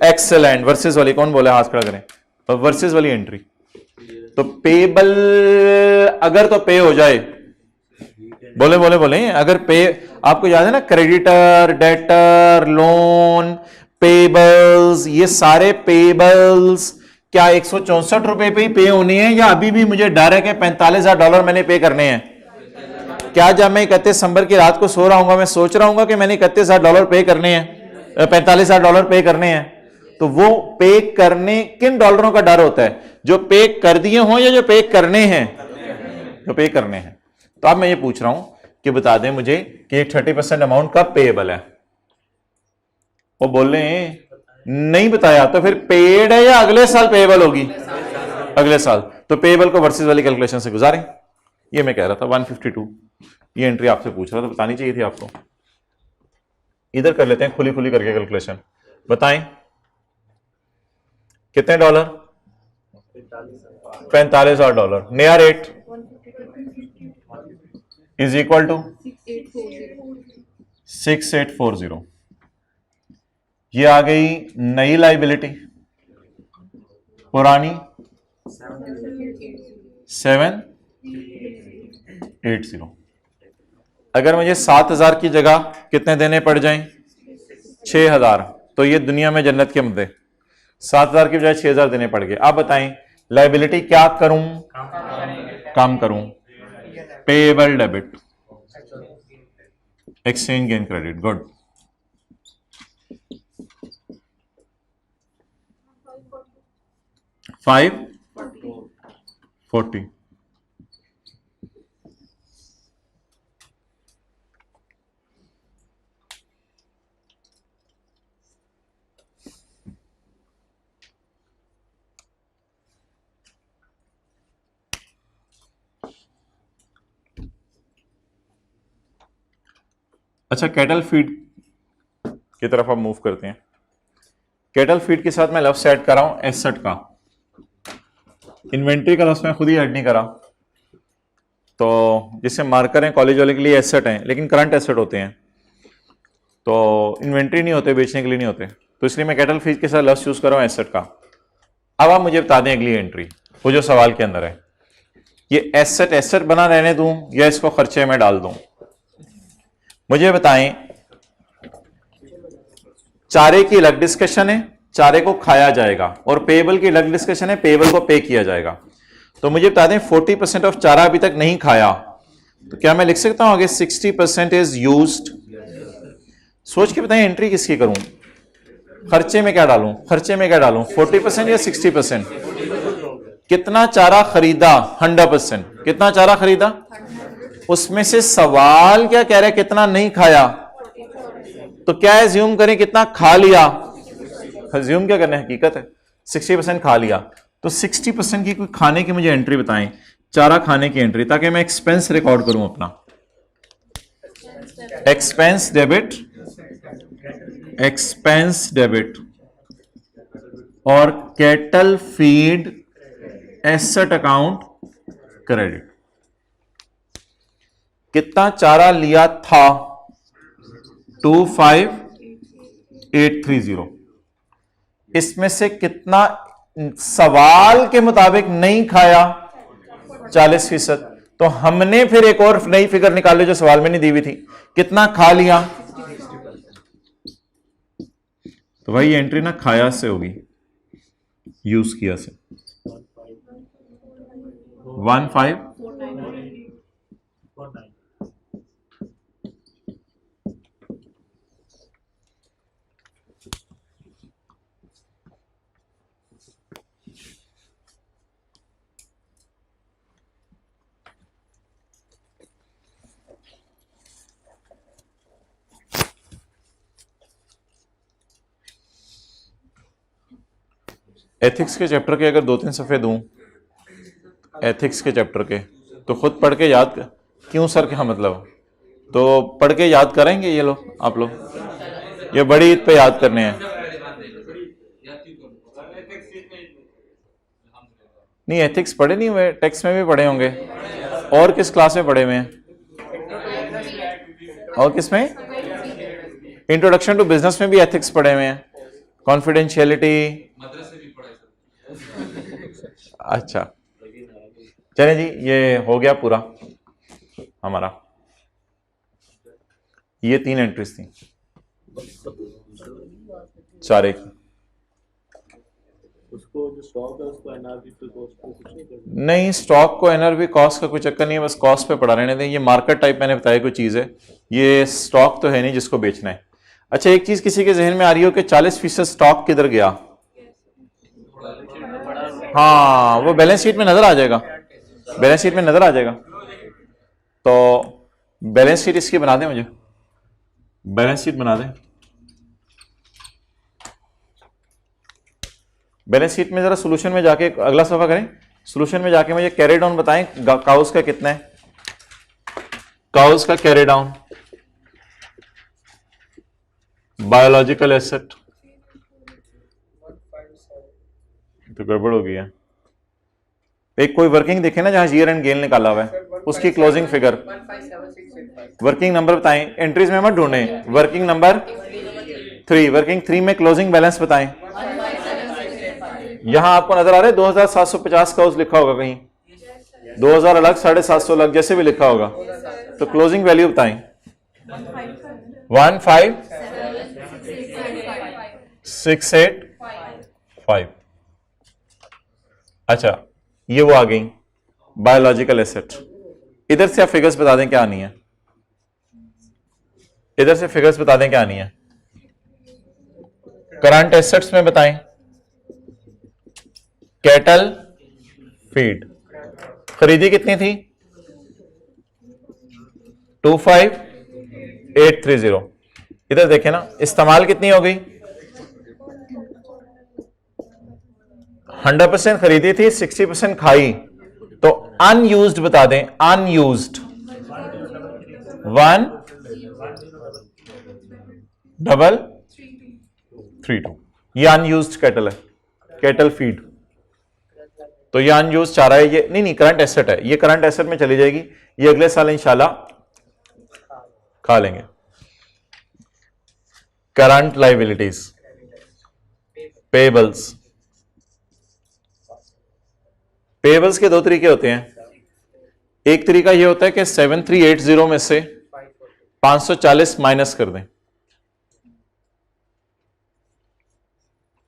एक्सेलेंट, वर्सेस वाली कौन बोला, हाथ खड़ा करें। वर्सेस वाली एंट्री तो पेबल, अगर तो पे हो जाए, बोले बोले बोले, अगर पे, आपको याद है ना, क्रेडिटर, डेटर, लोन, पेबल्स, ये सारे पेबल्स क्या $164 पे ही पे होनी है, या अभी भी मुझे डर है कि $45,000 मैंने पे करने हैं? क्या जब मैं 31 दिसंबर की रात को सो रहा हूंगा, मैं सोच रहा हूंगा कि मैंने $31,000 पे करने हैं, $45,000 पे करने हैं, तो वो पे करने किन डॉलरों का डर होता है? जो पे कर दिए हों या जो पे करने हैं? जो पे करने हैं। तो अब मैं ये पूछ रहा हूं कि बता दें मुझे कि 30% अमाउंट कब पेएबल है? वो बोल रहे हैं नहीं बताया, तो फिर पेड है या अगले साल पेएबल होगी? अगले साल। तो पेएबल को वर्सेस वाली कैलकुलेशन से गुजारें, ये मैं कह रहा था। 152 ये एंट्री आपसे पूछ रहा था, बतानी चाहिए थी आपको। इधर कर लेते हैं खुली खुली करके कैलकुलेशन, बताएं कितने डॉलर? $45,000। नया रेट इज इक्वल टू 6840। ये आ गई नई लाइबिलिटी, पुरानी 780। अगर मुझे 7,000 की जगह कितने देने पड़ जाएं? 6,000, तो ये दुनिया में जन्नत के मुद्दे। 7,000 की बजाय 6,000 देने पड़ गए। आप बताएं लाइबिलिटी क्या करूं? कम करूं। Payable debit, exchange gain credit, good. $540। अच्छा, कैटल फीड की तरफ आप मूव करते हैं। कैटल फीड के साथ मैं लफ्ज ऐड कर रहा हूं एसेट का। इन्वेंट्री का लफ्ज मैं खुद ही ऐड नहीं करा, तो जिससे मार्कर हैं कॉलेज वाले के लिए एसेट हैं, लेकिन करंट एसेट होते हैं, तो इन्वेंट्री नहीं होते, बेचने के लिए नहीं होते, तो इसलिए मैं कैटल फीड के साथ लफ्ज यूज कर रहा हूं एसेट का। अब आप मुझे बता दें अगली एंट्री, वो जो सवाल के अंदर है, ये एसेट एसेट बना रहने दूं या इसको खर्चे में डाल दूं? मुझे बताएं, चारे की अलग डिस्कशन है, चारे को खाया जाएगा, और पेएबल की अलग डिस्कशन है, पेएबल को पे किया जाएगा। तो मुझे बता दें 40% ऑफ चारा अभी तक नहीं खाया, तो क्या मैं लिख सकता हूं आगे 60% इज यूज्ड? सोच के बताएं एंट्री किसकी करूं, खर्चे में क्या डालूं? खर्चे में क्या डालूं, 40% या 60%? कितना चारा खरीदा? 100%। कितना चारा खरीदा? उसमें से सवाल क्या कह रहा है, कितना नहीं खाया? तो क्या एज्यूम करें, कितना खा लिया? एज्यूम क्या करना है, हकीकत है 60% खा लिया। तो 60% की कोई खाने की मुझे एंट्री बताएं, चारा खाने की एंट्री, ताकि मैं एक्सपेंस रिकॉर्ड करूं अपना। एक्सपेंस डेबिट, एक्सपेंस डेबिट, और cattle feed asset account credit. कितना चारा लिया था? 25,830। इसमें से कितना सवाल के मुताबिक नहीं खाया? 40%। तो हमने फिर एक और नई फिगर निकाली जो सवाल में नहीं दी हुई थी, कितना खा लिया? तो भाई ये एंट्री ना खाया से होगी, यूज किया से। 1549। एथिक्स के चैप्टर के अगर 2-3 सफ़े दूं, एथिक्स के चैप्टर के, तो खुद पढ़ के याद क्यों सर, क्या मतलब? तो पढ़ के याद करेंगे ये लोग, आप लोग, ये बड़ी ईद पे याद करने हैं? नहीं, एथिक्स पढ़े नहीं हुए, टेक्स्ट में भी पढ़े होंगे। और किस क्लास में पढ़े हुए हैं? और किस में? इंट्रोडक्शन टू बिजनेस में भी एथिक्स पढ़े हुए हैं, कॉन्फिडेंशियलिटी। अच्छा चले जी, ये हो गया पूरा हमारा। ये 3 एंट्रीज थी सारे की। उसको जो स्टॉक है उसको एनआरवी पे कॉस्ट पे कुछ नहीं करना। नहीं, स्टॉक को एनआरवी कॉस्ट का कोई चक्कर नहीं है, बस कॉस्ट पे पड़ा रहने दें। ये मार्केट टाइप मैंने बताया कोई चीज़ है, ये स्टॉक तो है नहीं जिसको बेचना है। अच्छा, एक चीज़ किसी के जहन में आ रही हो कि 40% स्टॉक किधर गया? हाँ, वो बैलेंस शीट में नजर आ जाएगा, बैलेंस शीट में नजर आ जाएगा। तो बैलेंस शीट इसकी बना दें, मुझे बैलेंस शीट बना दें। बैलेंस शीट में जरा सोल्यूशन में जाके अगला सफा करें, सोल्यूशन में जाके मुझे कैरी डाउन बताएं, काउस का कितना है, काउस का कैरी डाउन बायोलॉजिकल एसेट। तो गड़बड़ हो गई है। एक कोई वर्किंग देखे ना जहां ईयर एंड गेन निकाला हुआ है, उसकी क्लोजिंग फिगर, वर्किंग नंबर बताएं, एंट्रीज में मत ढूंढें, वर्किंग नंबर 3, वर्किंग 3 में क्लोजिंग बैलेंस बताएं। यहां आपको नजर आ रहा है 2750 का उस लिखा होगा कहीं, 2000 अलग, 750 अलग, जैसे भी लिखा होगा। तो क्लोजिंग वैल्यू बताएं। 15685। अच्छा, ये वो आ गई बायोलॉजिकल एसेट। इधर से आप फिगर्स बता दें क्या आनी है, इधर से फिगर्स बता दें क्या आनी है। करंट एसेट्स में बताएं, कैटल फीड खरीदी कितनी थी? 25830। इधर देखें ना, इस्तेमाल कितनी हो गई? 100% खरीदी थी, 60% खाई, तो अनयूज्ड बता दें, अनयूज्ड 13332। ये अनयूज्ड कैटल है, कैटल फीड। तो ये अनयूज्ड चाह रहा है, ये नहीं करंट एसेट है, ये करंट एसेट में चली जाएगी, ये अगले साल इंशाल्लाह खा लेंगे। Current liabilities, pebbles. पेबल्स के 2 तरीके होते हैं। एक तरीका यह होता है कि 7380 में से 540 माइनस कर दें,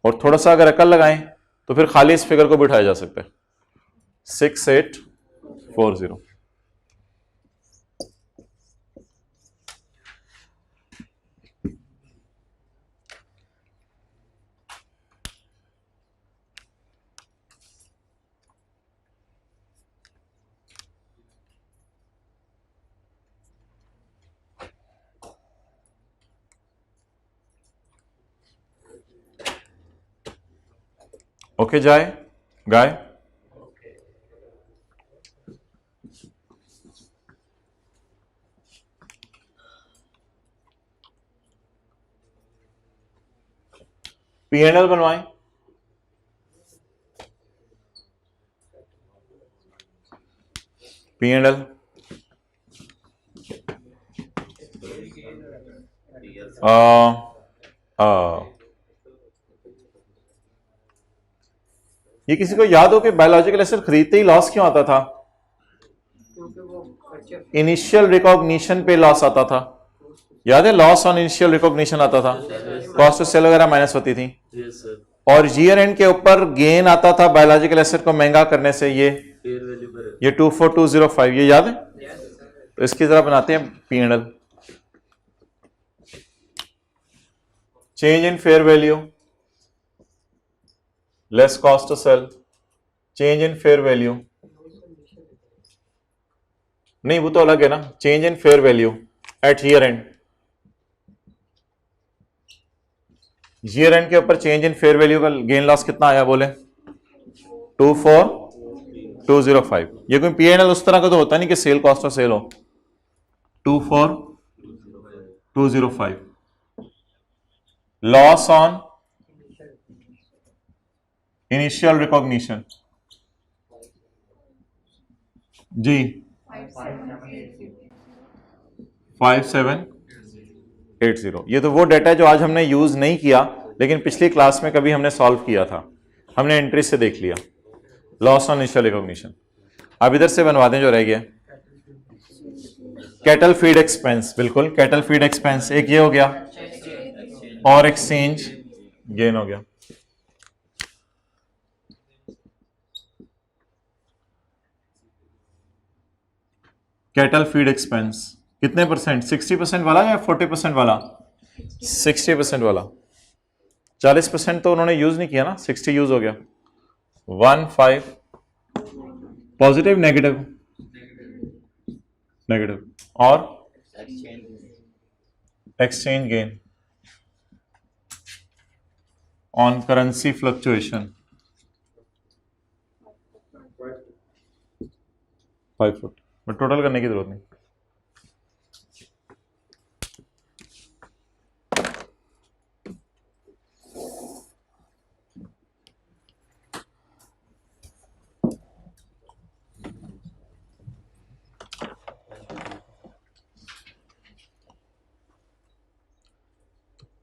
और थोड़ा सा अगर अकल लगाएं तो फिर खाली इस फिगर को बिठाया जा सकता है, 6840। ओके, जाए गाय। P&L बनवाएं। P&L ये किसी को याद हो कि बायोलॉजिकल एसेट खरीदते ही लॉस क्यों आता था? इनिशियल रिकॉग्निशन पे लॉस आता था, याद है? लॉस ऑन इनिशियल रिकॉग्निशन आता था, कॉस्ट ऑफ सेल वगैरह माइनस होती थी। और ईयर एंड के ऊपर गेन आता था बायोलॉजिकल एसेट को महंगा करने से, ये 24205, ये याद है? तो इसकी जरा बनाते हैं P&L। Change in fair value less cost to sell, change in fair value, नहीं वो तो अलग है ना, change in fair value at year end. Year end के ऊपर चेंज इन फेयर वैल्यू का गेन लॉस कितना आया बोले? 24,205। ये कोई P&L उस तरह का तो होता नहीं कि सेल कॉस्ट ऑफ सेल हो। 24,205। लॉस ऑन इनिशियल रिकॉग्निशन जी 5780। ये तो वो डाटा है जो आज हमने यूज नहीं किया, लेकिन पिछली क्लास में कभी हमने सॉल्व किया था, हमने एंट्री से देख लिया। Loss on initial recognition. अब इधर से बनवा दें जो रह गया। कैटल फीड एक्सपेंस, बिल्कुल कैटल फीड एक्सपेंस एक ये हो गया, और एक्सचेंज गेन हो गया। कैटल फीड एक्सपेंस कितने परसेंट? 60% वाला या 40% वाला? 60% वाला। 40% तो उन्होंने यूज नहीं किया ना, 60 यूज हो गया। 15 पॉजिटिव नेगेटिव नेगेटिव, और exchange gain on currency fluctuation 5 foot, but total करने की जरूरत नहीं।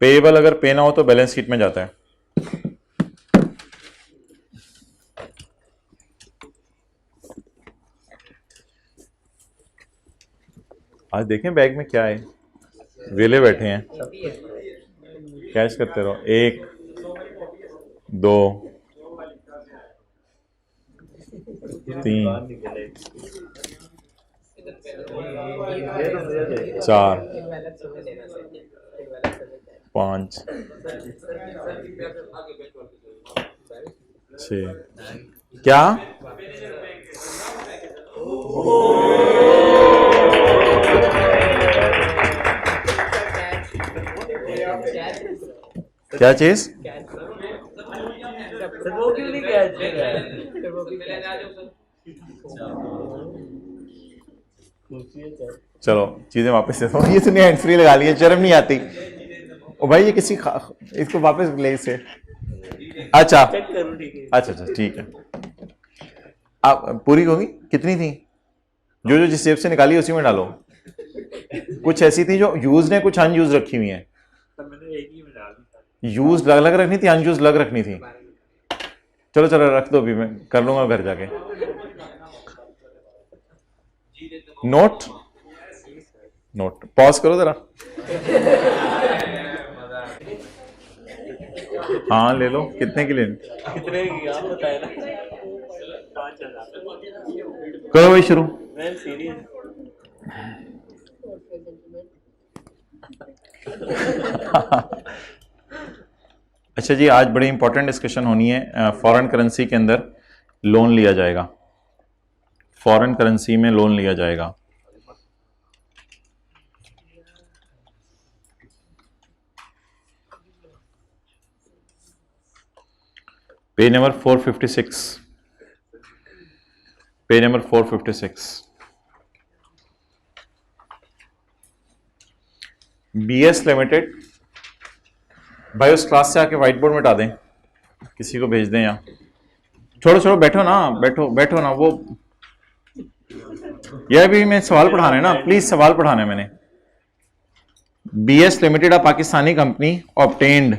पेएबल अगर पे ना हो तो बैलेंस शीट में जाता है। आज देखें बैग में क्या है, वेले बैठे हैं, कैश करते रहो। 1 2 3 4 5 6 क्या? क्या चीज? चलो चीजें वापस दे दो। ये तूने हैंड फ्री लगा लिया, शर्म नहीं आती? ओ भाई ये किसी इसको वापस ले से। अच्छा अच्छा ठीक है। आप पूरी होगी? कितनी थी? जो जो जिस जेब से निकाली उसी में डालो। कुछ ऐसी थी जो यूज ने, कुछ अनयूज रखी हुई है। यूज अलग अलग रखनी थी, अनयूज अलग रखनी थी। चलो चलो रख दो, अभी मैं कर लूंगा घर जाके। नोट नोट पॉज करो जरा। हाँ ले लो, कितने की लेनी? कितने की आप बताए ना? 5000। करो भाई शुरू। मैं सीरियस। अच्छा जी, आज बड़ी इंपॉर्टेंट डिस्कशन होनी है। फॉरेन करेंसी के अंदर लोन लिया जाएगा, फॉरेन करेंसी में लोन लिया जाएगा। Page number 456, page number 456। BS limited, भाई उस क्लास से आके व्हाइट बोर्ड मिटा दें, किसी को भेज दें। या छोड़ो छोड़ो, बैठो ना, बैठो बैठो ना। वो यह भी मैं सवाल पढ़ाना है ना, प्लीज सवाल पढ़ाना है मैंने। BS limited, a Pakistani company, obtained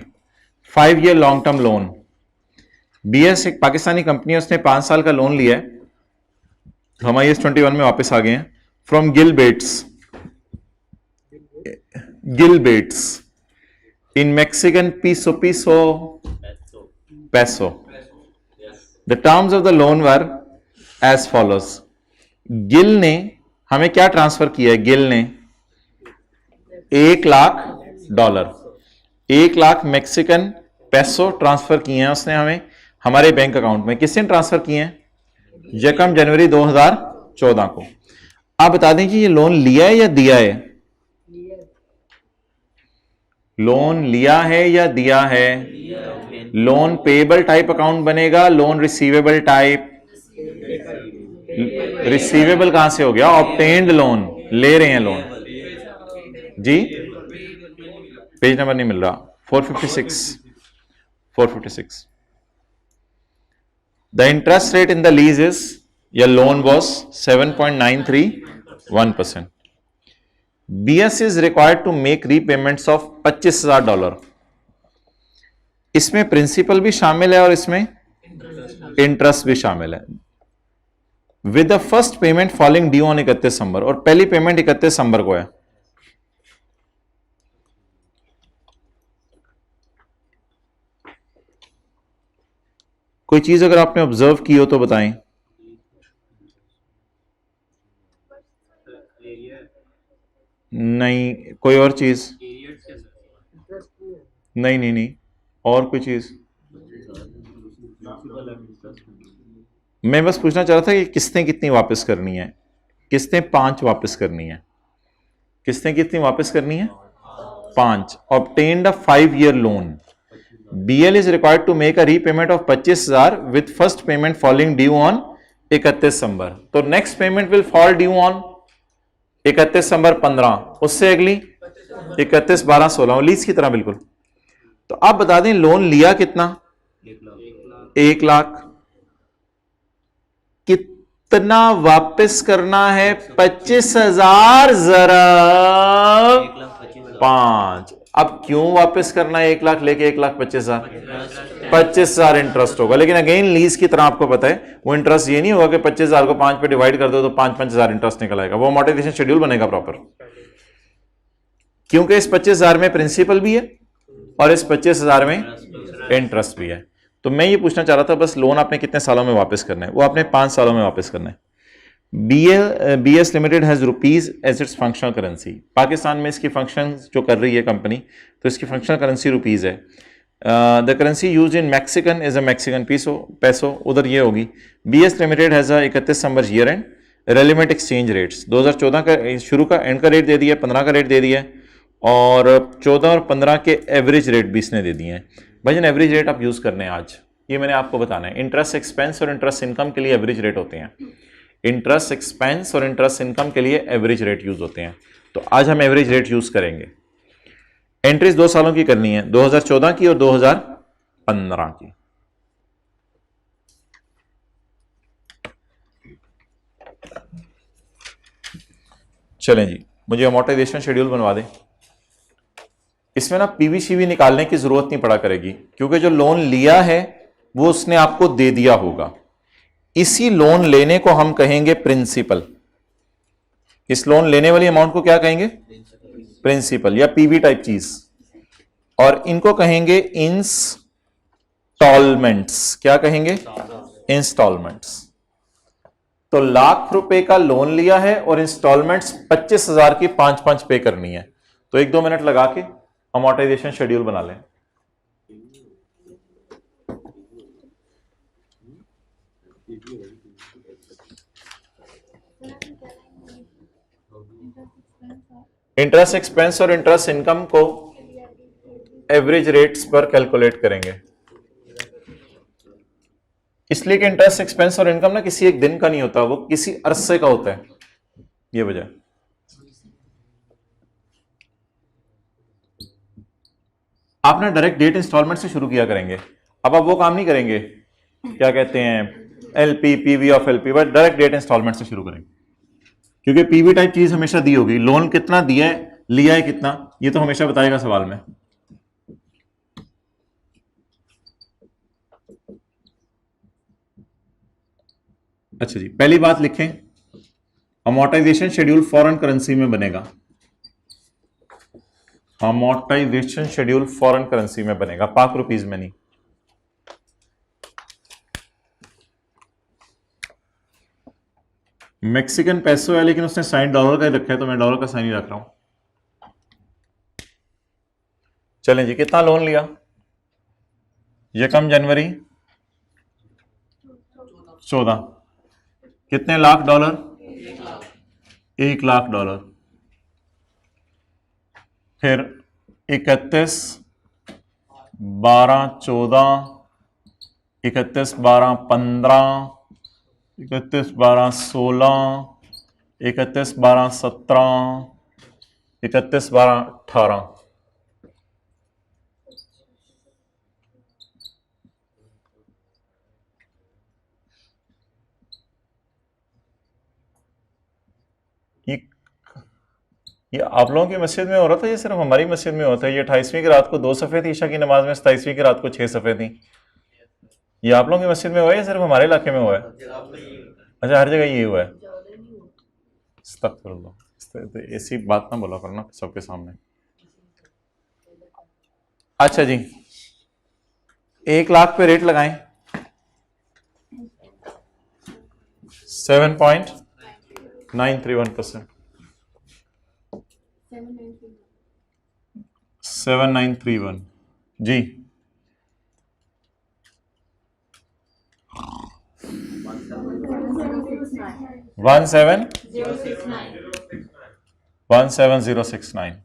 5 year long term loan. BS एक पाकिस्तानी कंपनी है, उसने 5 साल का लोन लिया है। तो हम IAS 21 में वापस आ गए हैं। From Gilbets, Gilbets in Mexican peso, peso. The terms of the loan were as follows. Gill ने हमें क्या ट्रांसफर किया है? गिल ने $1,00,000, 1,00,000 मैक्सिकन पैसो ट्रांसफर किए हैं उसने हमें हमारे बैंक अकाउंट में। किसने ट्रांसफर किए हैं? यकम जनवरी 2014 को। आप बता दें कि ये लोन लिया है या दिया है? लोन लिया है या दिया है? लोन पेएबल टाइप अकाउंट बनेगा, लोन रिसीवेबल टाइप। रिसीवेबल कहां से हो गया? ऑब्टेन्ड लोन, ले रहे हैं लोन जी। पेज नंबर नहीं मिल रहा, 456 456। The interest rate in the lease is, या loan was 7.931%। BS is required to make repayments of $25,000। इसमें प्रिंसिपल भी शामिल है और इसमें इंटरेस्ट भी शामिल है। With the first payment falling due on 31 दिसंबर, और पहली पेमेंट 31 दिसंबर को है। कोई चीज अगर आपने ऑब्जर्व की हो तो बताएं। नहीं, कोई और चीज? नहीं नहीं नहीं, और कोई चीज? मैं बस पूछना चाह रहा था कि किस्तें कितनी वापस करनी है। किस्तें 5 वापस करनी है। किस्तें कितनी वापस करनी है? 5। Obtained a 5-year loan. BL is required to make a repayment of 25,000 with first payment falling due on 31 दिसंबर। तो next payment will fall due on 31 दिसंबर 15, उससे अगली 31, 12, 16, लीज की तरह बिल्कुल। तो आप बता दें लोन लिया कितना? 1 लाख। कितना वापस करना है? 25,000 ज़रब 5। अब क्यों वापस करना है 1 लाख लेके 1,25,000? 25,000 इंटरेस्ट होगा, लेकिन अगेन लीज की तरह आपको पता है वो इंटरेस्ट ये नहीं होगा कि 25,000 को 5 पे डिवाइड कर दो तो 5,000 इंटरेस्ट निकल आएगा। वो अमोर्टाइजेशन शेड्यूल बनेगा प्रॉपर, क्योंकि इस 25,000 में प्रिंसिपल भी है और इस 25,000 में इंटरेस्ट भी है। तो मैं ये पूछना चाह रहा था बस, लोन आपने कितने सालों में वापस करना है? वो आपने 5 सालों में वापस करना है। BS limited has rupees as its functional currency. Pakistan में इसकी फंक्शन जो कर रही है कंपनी, तो इसकी फंक्शनल करेंसी रुपीज है। The currency use in Mexican is a Mexican पैसो, उधर ये होगी। BS limited has 31 December year and relevant exchange rates 2014 का शुरू का एंड का रेट दे दिया, 15 का रेट दे दिया, और 14 और 15 के एवरेज रेट भी इसने दे दिए हैं। भाईजान एवरेज रेट आप यूज करने हैं आज, ये मैंने आपको बताना है। इंटरेस्ट एक्सपेंस और इंटरेस्ट इनकम के लिए एवरेज रेट होते हैं। इंटरेस्ट एक्सपेंस और इंटरेस्ट इनकम के लिए एवरेज रेट यूज होते हैं, तो आज हम एवरेज रेट यूज करेंगे। एंट्रीज 2 सालों की करनी है, 2014 की और 2015 की। चलें जी, मुझे अमोर्टाइजेशन शेड्यूल बनवा दें। इसमें ना पीवीसीवी निकालने की जरूरत नहीं पड़ा करेगी, क्योंकि जो लोन लिया है वो उसने आपको दे दिया होगा। इसी लोन लेने को हम कहेंगे प्रिंसिपल। इस लोन लेने वाली अमाउंट को क्या कहेंगे? प्रिंसिपल या पीवी टाइप चीज, और इनको कहेंगे इंस्टॉलमेंट्स। क्या कहेंगे? इंस्टॉलमेंट्स। तो ₹1,00,000 का लोन लिया है और इंस्टॉलमेंट्स 25,000 की 5-5 पे करनी है। तो 1-2 मिनट लगा के अमोर्टाइजेशन शेड्यूल बना लें। इंटरेस्ट एक्सपेंस और इंटरेस्ट इनकम को एवरेज रेट्स पर कैलकुलेट करेंगे, इसलिए कि इंटरेस्ट एक्सपेंस और इनकम ना किसी एक दिन का नहीं होता, वो किसी अरसे का होता है। ये वजह। आप ना डायरेक्ट डेट इंस्टॉलमेंट से शुरू किया करेंगे। अब आप वो काम नहीं करेंगे, क्या कहते हैं, LP PV of LP, but direct debt installment से शुरू करेंगे, क्योंकि पीवी टाइप चीज हमेशा दी होगी। लोन कितना दिया है, लिया है कितना, ये तो हमेशा बताएगा सवाल में। अच्छा जी, पहली बात लिखें, अमोर्टाइजेशन शेड्यूल फॉरेन करेंसी में बनेगा। अमोर्टाइजेशन शेड्यूल फॉरेन करेंसी में बनेगा, पाक रुपीज में नहीं। मैक्सिकन पैसो है, लेकिन उसने साइन डॉलर का ही रखा है, तो मैं डॉलर का साइन ही रख रहा हूं। चलें जी, कितना लोन लिया? 1 जनवरी 14। कितने लाख डॉलर? $1,00,000। फिर 31 12 14, 31 12 15, 31 12 16, 31 12 17, 31 12 18। ये आप लोगों की मस्जिद में हो रहा था, ये सिर्फ हमारी मस्जिद में होता है? ये 28वीं की रात को 2 सफ़े थी ईशा की नमाज में, 27वीं की रात को 6 सफ़े थी। ये आप लोगों की मस्जिद में हुआ है या सिर्फ हमारे इलाके में हुआ है? अच्छा, हर जगह ये हुआ है। अस्तगफिरुल्लाह, तो ऐसी बात ना बोला करना सबके सामने। अच्छा जी, 1 लाख पे रेट लगाएं 7.931%। 7931 जी। 17069।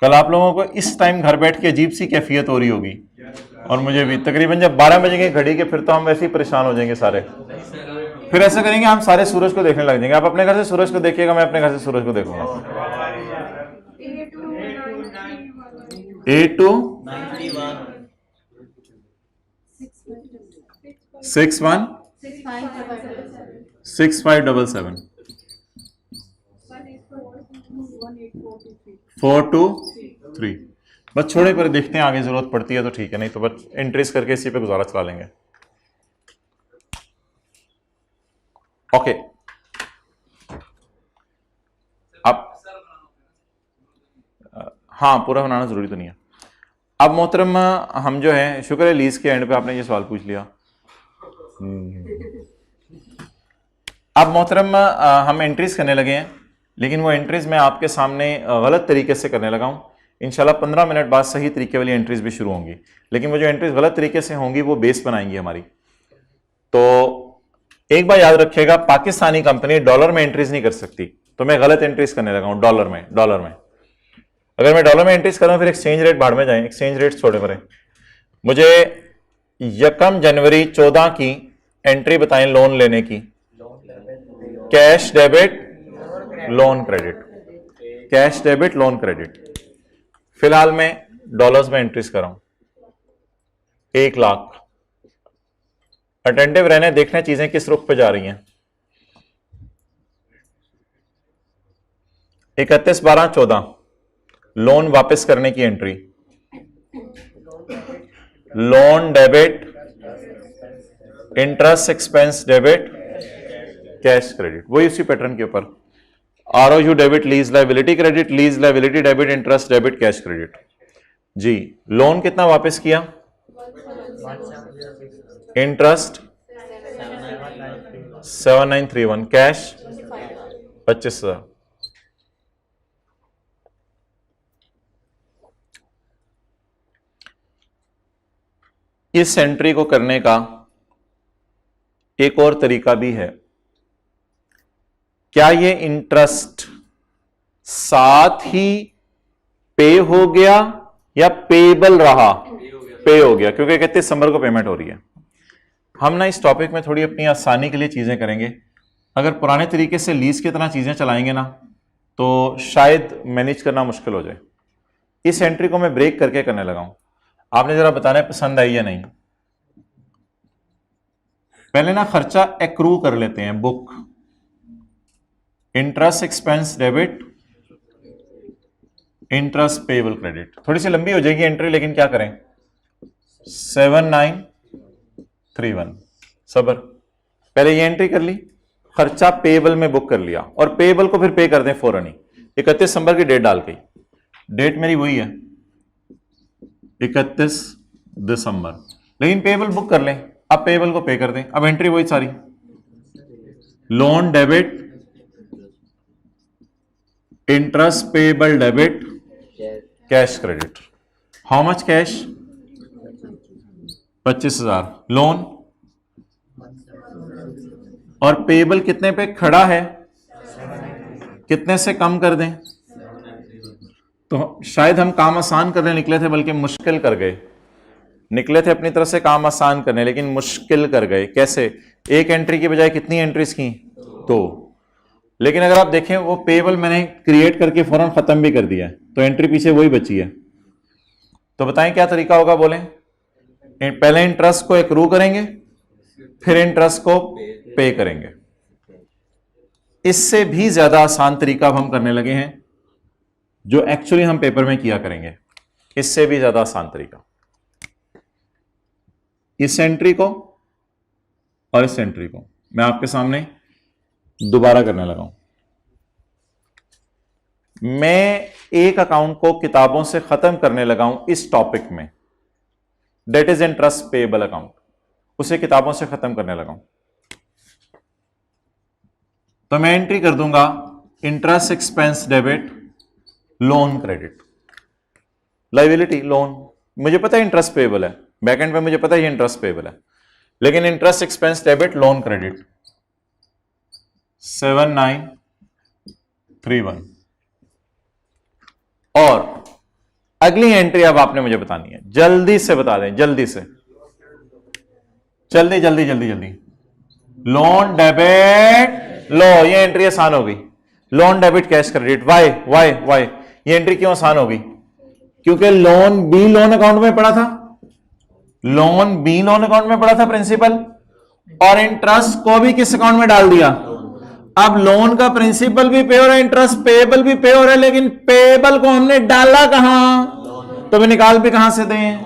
कल आप लोगों को इस टाइम घर बैठ के अजीब सी कैफियत हो रही होगी, और मुझे भी तकरीबन जब 12 बजेंगे घड़ी के, फिर तो हम वैसे ही परेशान हो जाएंगे सारे। फिर ऐसा करेंगे, हम सारे सूरज को देखने लग जाएंगे। आप अपने घर से सूरज को देखिएगा, मैं अपने घर से सूरज को देखूंगा। 82616577 423। बस छोड़े पर देखते हैं, आगे जरूरत पड़ती है तो ठीक है, नहीं तो बस एंट्रीज करके इसी पे गुजारा चला लेंगे। ओके, अब हाँ, पूरा बनाना जरूरी तो नहीं है। अब मोहतरम, हम जो है, शुक्र है लीज के एंड पे आपने ये सवाल पूछ लिया। अब मोहतरम, हम एंट्रीज करने लगे हैं, लेकिन वो एंट्रीज मैं आपके सामने गलत तरीके से करने लगा हूं। इंशाल्लाह 15 मिनट बाद सही तरीके वाली एंट्रीज भी शुरू होंगी, लेकिन वो जो एंट्रीज गलत तरीके से होंगी वो बेस बनाएंगी हमारी। तो एक बार याद रखिएगा, पाकिस्तानी कंपनी डॉलर में एंट्रीज नहीं कर सकती, तो मैं गलत एंट्रीज करने लगा हूं डॉलर में। अगर मैं डॉलर में एंट्रीज कर रहा हूं, फिर एक्सचेंज रेट भाड़ में जाए, एक्सचेंज रेट छोड़े पड़े। मुझे 1 जनवरी 14 की एंट्री बताएं लोन लेने की। Cash debit loan credit, cash debit loan credit. फिलहाल मैं डॉलर्स में एंट्रीज कर रहा हूं 1 लाख। अटेंटिव रहने, देखना चीजें किस रुख पे जा रही हैं। 31/12/14 लोन वापस करने की entry, loan debit, interest expense debit, cash credit, वही उसी पैटर्न के ऊपर। ROU debit, lease liability credit, lease liability debit, interest debit, cash credit. जी, लोन कितना वापस किया? Interest 7931, cash 25,000। इस एंट्री को करने का एक और तरीका भी है। क्या ये इंटरेस्ट साथ ही पे हो गया या पेबल रहा? पे हो गया, क्योंकि 31 दिसंबर को पेमेंट हो रही है। हम ना इस टॉपिक में थोड़ी अपनी आसानी के लिए चीजें करेंगे। अगर पुराने तरीके से लीज की तरह चीजें चलाएंगे ना, तो शायद मैनेज करना मुश्किल हो जाए। इस एंट्री को मैं ब्रेक करके करने लगा हूं। आपने जरा बताना है पसंद आई या नहीं। पहले ना खर्चा एक्रू कर लेते हैं, book, interest expense debit, interest payable credit. थोड़ी सी लंबी हो जाएगी एंट्री, लेकिन क्या करें। 7931 सबर। पहले ये एंट्री कर ली, खर्चा पेबल में बुक कर लिया, और पेबल को फिर पे कर दें फौरन ही। 31 दिसंबर की डेट डाल के, डेट मेरी वही है 31 दिसंबर, लेकिन पेबल बुक कर लें। अब पेबल को पे कर दें। अब एंट्री वही सारी, loan debit, interest payable debit, cash credit. How much cash? 25,000। Loan और पेबल कितने पे खड़ा है? कितने से कम कर दें? तो शायद हम काम आसान करने निकले थे बल्कि मुश्किल कर गए। निकले थे अपनी तरफ से काम आसान करने, लेकिन मुश्किल कर गए। कैसे? एक एंट्री की बजाय कितनी एंट्रीज की? 2। लेकिन अगर आप देखें वो पेबल मैंने क्रिएट करके फौरन खत्म भी कर दिया है, तो एंट्री पीछे वही बची है। तो बताएं क्या तरीका होगा? बोलें। पहले इंटरेस्ट को एक्रू करेंगे, फिर इंटरेस्ट को पे करेंगे। इससे भी ज्यादा आसान तरीका अब हम करने लगे हैं, जो एक्चुअली हम पेपर में किया करेंगे। इससे भी ज्यादा आसान तरीका, इस एंट्री को और इस एंट्री को मैं आपके सामने दोबारा करने लगा हूं। मैं एक अकाउंट को किताबों से खत्म करने लगा हूं इस टॉपिक में, that is interest payable account. उसे किताबों से खत्म करने लगा हूं। तो मैं एंट्री कर दूंगा interest expense debit loan credit. Liability loan, मुझे पता है इंटरेस्ट पेएबल है, बैकएंड पे मुझे पता है ये इंटरेस्ट पेएबल है, लेकिन interest expense debit loan credit 7931। और अगली एंट्री अब आपने मुझे बतानी है, जल्दी से बता दें, जल्दी से, जल्दी जल्दी जल्दी जल्दी। लोन डेबिट लो, ये एंट्री आसान हो गई। Loan debit cash credit why why why, ये एंट्री क्यों आसान होगी? क्योंकि लोन बी लोन अकाउंट में पड़ा था, लोन बी लोन अकाउंट में पड़ा था प्रिंसिपल, और इंटरेस्ट को भी किस अकाउंट में डाल दिया? अब लोन का प्रिंसिपल भी पे हो रहा है, इंटरेस्ट पेएबल भी पे हो रहा है, लेकिन पेएबल को हमने डाला कहां? तो भी निकाल भी कहां से दें?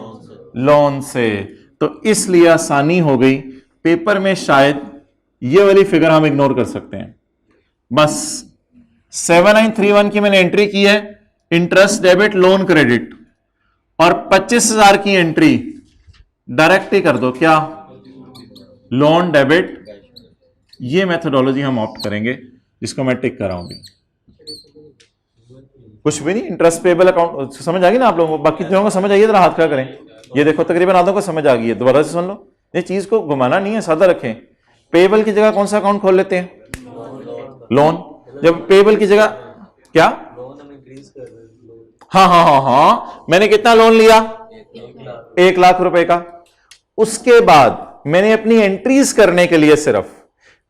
लोन से। तो इसलिए आसानी हो गई। पेपर में शायद ये वाली फिगर हम इग्नोर कर सकते हैं। बस 7931 की मैंने एंट्री की है, इंटरेस्ट डेबिट लोन क्रेडिट, और 25,000 की एंट्री डायरेक्ट ही कर दो। क्या? Loan debit. ये मेथोडोलॉजी हम ऑप्ट करेंगे, जिसको मैं टिक कर रहा हूं। कुछ भी नहीं, इंटरेस्ट पेएबल अकाउंट समझ आ गई ना आप लोगों को? बाकी लोगों को समझ आइए, जरा हाथ खड़ा करें। ये देखो तकरीबन आधों को समझ आ गई है। दोबारा से सुन लो, ये चीज को घुमाना नहीं है, सादा रखें। पेएबल की जगह कौन सा अकाउंट खोल लेते हैं? लोन। जब पेएबल की जगह क्या? हाँ हाँ हाँ हाँ, मैंने कितना लोन लिया? 1 लाख रुपए का। उसके बाद मैंने अपनी एंट्रीज करने के लिए सिर्फ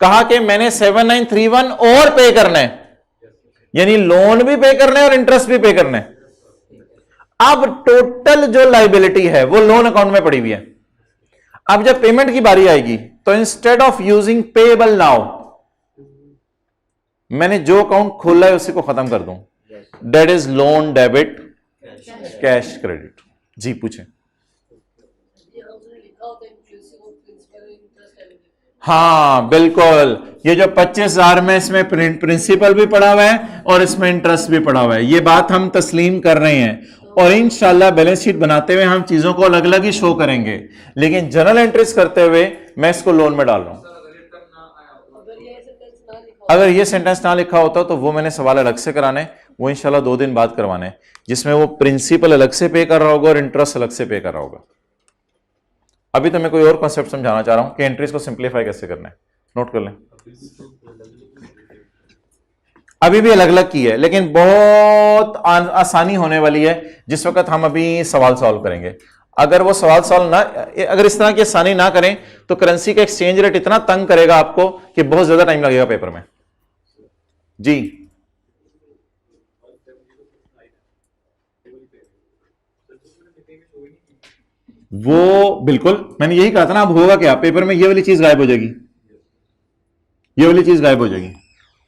कहा कि मैंने 7931 और पे करना है, यानी लोन भी पे करना है और इंटरेस्ट भी पे करना है। अब टोटल जो लायबिलिटी है वो लोन अकाउंट में पड़ी हुई है। अब जब पेमेंट की बारी आएगी तो instead of using payable now, मैंने जो अकाउंट खोला है उसी को खत्म कर दूं, that is loan debit cash credit. जी पूछें। हाँ बिल्कुल, ये जो 25,000 में इसमें प्रिंसिपल भी पड़ा हुआ है और इसमें इंटरेस्ट भी पड़ा हुआ है, ये बात हम तस्लीम कर रहे हैं। और इंशाल्लाह बैलेंस शीट बनाते हुए हम चीजों को अलग अलग ही शो करेंगे, लेकिन जनरल एंट्रीज करते हुए मैं इसको लोन में डाल रहा हूं। अगर ये सेंटेंस ना लिखा होता तो वो मैंने सवाल अलग से कराने, वो इंशाल्लाह 2 दिन बाद करवाने, जिसमें वो प्रिंसिपल अलग से पे कर रहा होगा और इंटरेस्ट अलग से पे कर रहा होगा। अभी तो मैं कोई और कॉन्सेप्ट समझाना चाह रहा हूं कि एंट्रीज को सिंप्लीफाई कैसे करना है, नोट कर लें। अभी भी अलग अलग की है, लेकिन बहुत आसानी होने वाली है जिस वक्त हम अभी सवाल सॉल्व करेंगे। अगर वो सवाल सॉल्व ना, अगर इस तरह की आसानी ना करें तो करेंसी का एक्सचेंज रेट इतना तंग करेगा आपको कि बहुत ज्यादा टाइम लगेगा पेपर में। जी वो बिल्कुल, मैंने यही कहा था ना। अब होगा क्या, पेपर में ये वाली चीज गायब हो जाएगी, ये वाली चीज गायब हो जाएगी,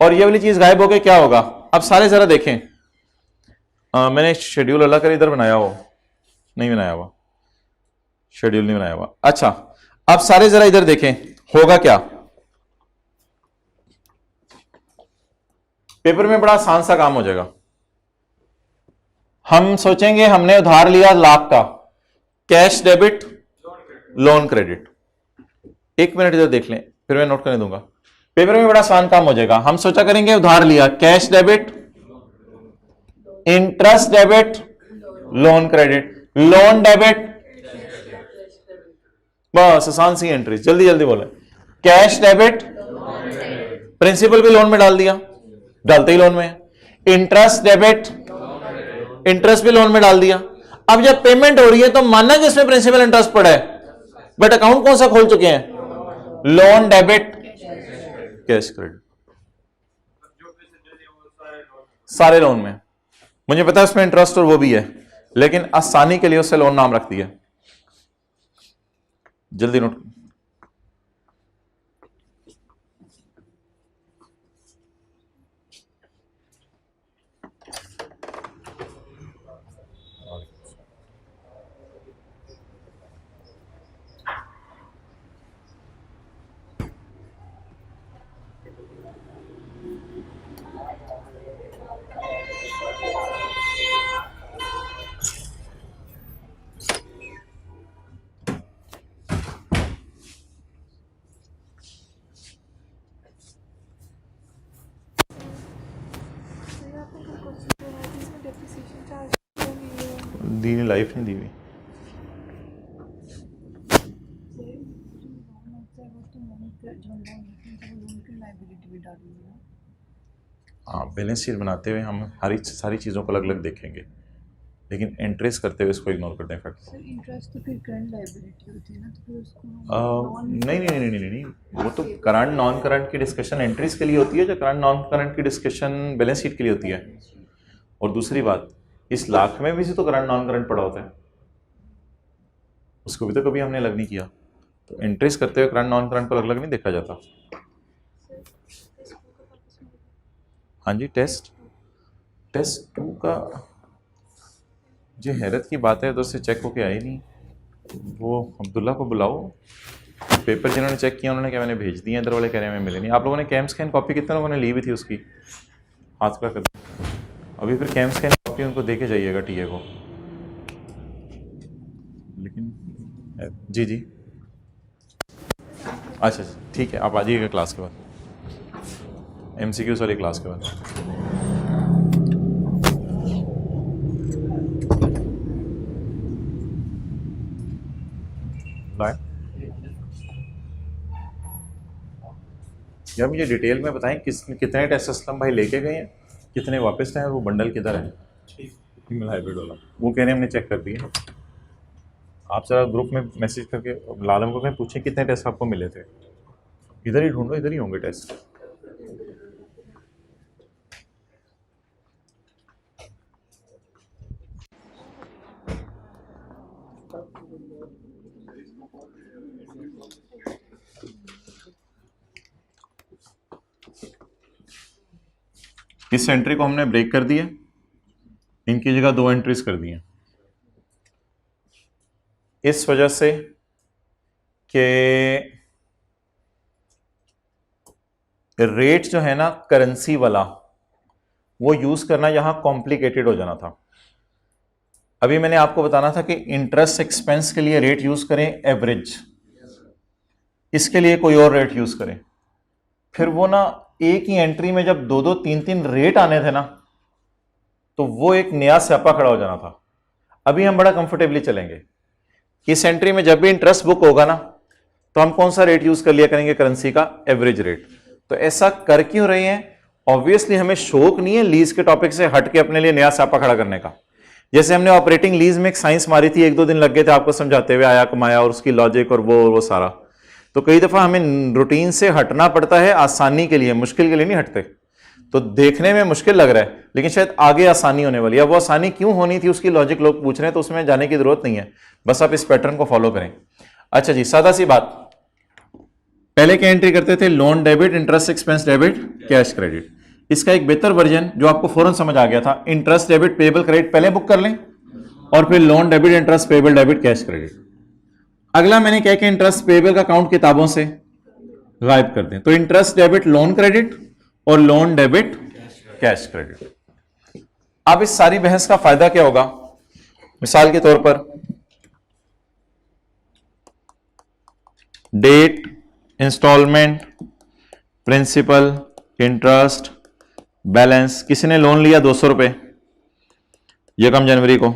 और ये वाली चीज गायब हो गई, क्या होगा? अब सारे जरा देखें। मैंने शेड्यूल अलग कर इधर बनाया हो, नहीं बनाया हुआ, शेड्यूल नहीं बनाया हुआ। अच्छा, अब सारे जरा इधर देखें, होगा क्या? पेपर में बड़ा आसान सा काम हो जाएगा। हम सोचेंगे हमने उधार लिया 1 लाख का, cash debit loan credit. 1 minute इधर देख लें, फिर मैं नोट करने दूंगा। पेपर में बड़ा आसान काम हो जाएगा। हम सोचा करेंगे उधार लिया, cash debit interest debit loan credit, loan debit, बस आसान सी एंट्री। जल्दी जल्दी बोले। कैश डेबिट, प्रिंसिपल भी लोन में डाल दिया, डालते ही लोन में। इंटरेस्ट डेबिट, इंटरेस्ट भी लोन में डाल दिया। अब जब पेमेंट हो रही है तो मानना कि इसमें प्रिंसिपल इंटरेस्ट पड़ा है, बट अकाउंट कौन सा खोल चुके हैं? लोन डेबिट कैश क्रेडिट, सारे लोन में। मुझे पता है उसमें इंटरेस्ट और वो भी है, लेकिन आसानी के लिए उससे लोन नाम रख दिया। जल्दी नोट। दी नहीं, लाइफ नहीं दी हुई। हाँ, बैलेंस शीट बनाते हुए हम सारी चीज़ों को अलग अलग देखेंगे, लेकिन इंटरेस्ट करते हुए इसको इग्नोर करते हैं फैक्ट। सर इंटरेस्ट तो फिर करंट लायबिलिटी होती है ना, तो फिर उसको नहीं नहीं नहीं नहीं नहीं, वो तो करंट नॉन करंट की डिस्कशन एंट्रीज के लिए होती है, जो करंट नॉन करंट की डिस्कशन बैलेंस शीट के लिए होती है। और दूसरी बात, इस लाख में भी से तो करंट नॉन करंट पड़ा होता है, उसको भी तो कभी हमने अलग नहीं किया। तो इंटरेस्ट करते हुए करंट नॉन करंट को अलग अलग नहीं देखा जाता। हाँ जी, टेस्ट 2 का जो हैरत की बात है, तो उससे चेक होके आई नहीं। वो अब्दुल्ला को बुलाओ, पेपर जिन्होंने चेक किया उन्होंने क्या मैंने भेज दिए, इधर वाले कह रहे हैं मैं मिले नहीं। आप लोगों ने कैम स्कैन कॉपी कितने लोगों ने ली हुई थी उसकी? हाथ का कर। अभी फिर कैम स्कैन कॉपी उनको दे के जाइएगा टीए को। लेकिन जी जी अच्छा ठीक है, आप आ जाइएगा क्लास के बाद, MCQ वाली क्लास के बाद। यार मुझे डिटेल में बताएं कितने टेस्ट असलम भाई लेके गए हैं, कितने वापस लाए, वो बंडल किधर है? फीमेल हाइब्रिड वाला, वो कह रहे हैं हमने चेक कर दिया। आप जरा ग्रुप में मैसेज करके लालम को कहें पूछें कितने टेस्ट आपको मिले थे। इधर ही ढूंढो, इधर ही होंगे टेस्ट। इस एंट्री को हमने ब्रेक कर दिया, इनकी जगह 2 एंट्रीज कर दी हैं, इस वजह से कि रेट जो है ना करेंसी वाला, वो यूज करना यहां कॉम्प्लिकेटेड हो जाना था। अभी मैंने आपको बताना था कि इंटरेस्ट एक्सपेंस के लिए रेट यूज करें एवरेज, इसके लिए कोई और रेट यूज करें। फिर वो ना एक ही एंट्री में जब 2-2, 3-3 रेट आने थे ना, तो वो एक नया स्यापा खड़ा हो जाना था। अभी हम बड़ा कंफर्टेबली चलेंगे। इस एंट्री में जब भी इंटरेस्ट बुक होगा ना, तो हम कौन सा रेट यूज कर लिया करेंगे? करेंसी का एवरेज रेट। तो ऐसा कर क्यों रहे हैं? ऑब्वियसली हमें शौक नहीं है लीज के टॉपिक से हट के अपने लिए नया स्यापा खड़ा करने का। जैसे हमने ऑपरेटिंग लीज में एक साइंस मारी थी, 1-2 दिन लग गए थे आपको समझाते हुए, आया कमाया और उसकी लॉजिक और वो सारा। तो कई दफा हमें रूटीन से हटना पड़ता है आसानी के लिए, मुश्किल के लिए नहीं हटते। तो देखने में मुश्किल लग रहा है, लेकिन शायद आगे आसानी होने वाली है। अब वो आसानी क्यों होनी थी उसकी लॉजिक लोग पूछ रहे हैं, तो उसमें जाने की जरूरत नहीं है, बस आप इस पैटर्न को फॉलो करें। अच्छा जी, सादा सी बात, पहले क्या एंट्री करते थे? Loan debit, interest expense debit, cash credit. इसका एक बेहतर वर्जन जो आपको फौरन समझ आ गया था, इंटरेस्ट डेबिट पेबल क्रेडिट पहले बुक कर लें, और फिर loan debit interest payable debit cash credit. अगला मैंने क्या किया, इंटरेस्ट पेबल का अकाउंट किताबों से गायब कर दें। तो इंटरेस्ट डेबिट लोन क्रेडिट और लोन डेबिट कैश क्रेडिट। अब इस सारी बहस का फायदा क्या होगा? मिसाल के तौर पर debt, installment, principal, interest, balance. किसी ने लोन लिया 200 रुपए 1 जनवरी को,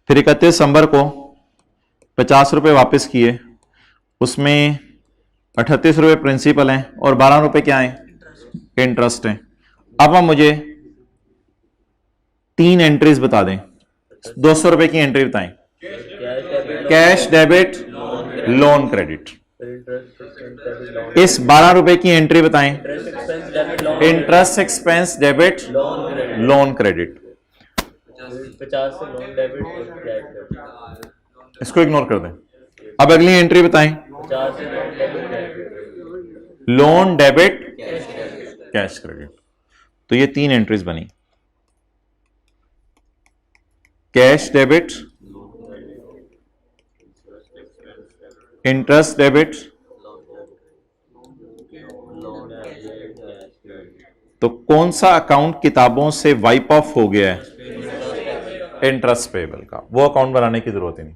फिर 31 दिसंबर को 50 रुपए वापस किए, उसमें 38 रुपए प्रिंसिपल हैं और 12 रुपए क्या हैं? इंटरेस्ट हैं। अब मुझे 3 एंट्रीज बता दें, 200 रुपए की एंट्री बताएं। Cash debit loan credit. इस 12 रुपए की एंट्री बताएं। Interest expense debit loan credit. 50 से लोन डेबिट और कैश डेबिट। इसको इग्नोर कर दें। अब अगली एंट्री बताएं। 50 से loan debit loan debit cash credit. तो ये 3 एंट्रीज बनी। कैश डेबिट, इंटरेस्ट डेबिट, तो कौन सा अकाउंट किताबों से वाइप ऑफ हो गया है? इंटरेस्ट पेबल का, वो अकाउंट बनाने की जरूरत ही नहीं।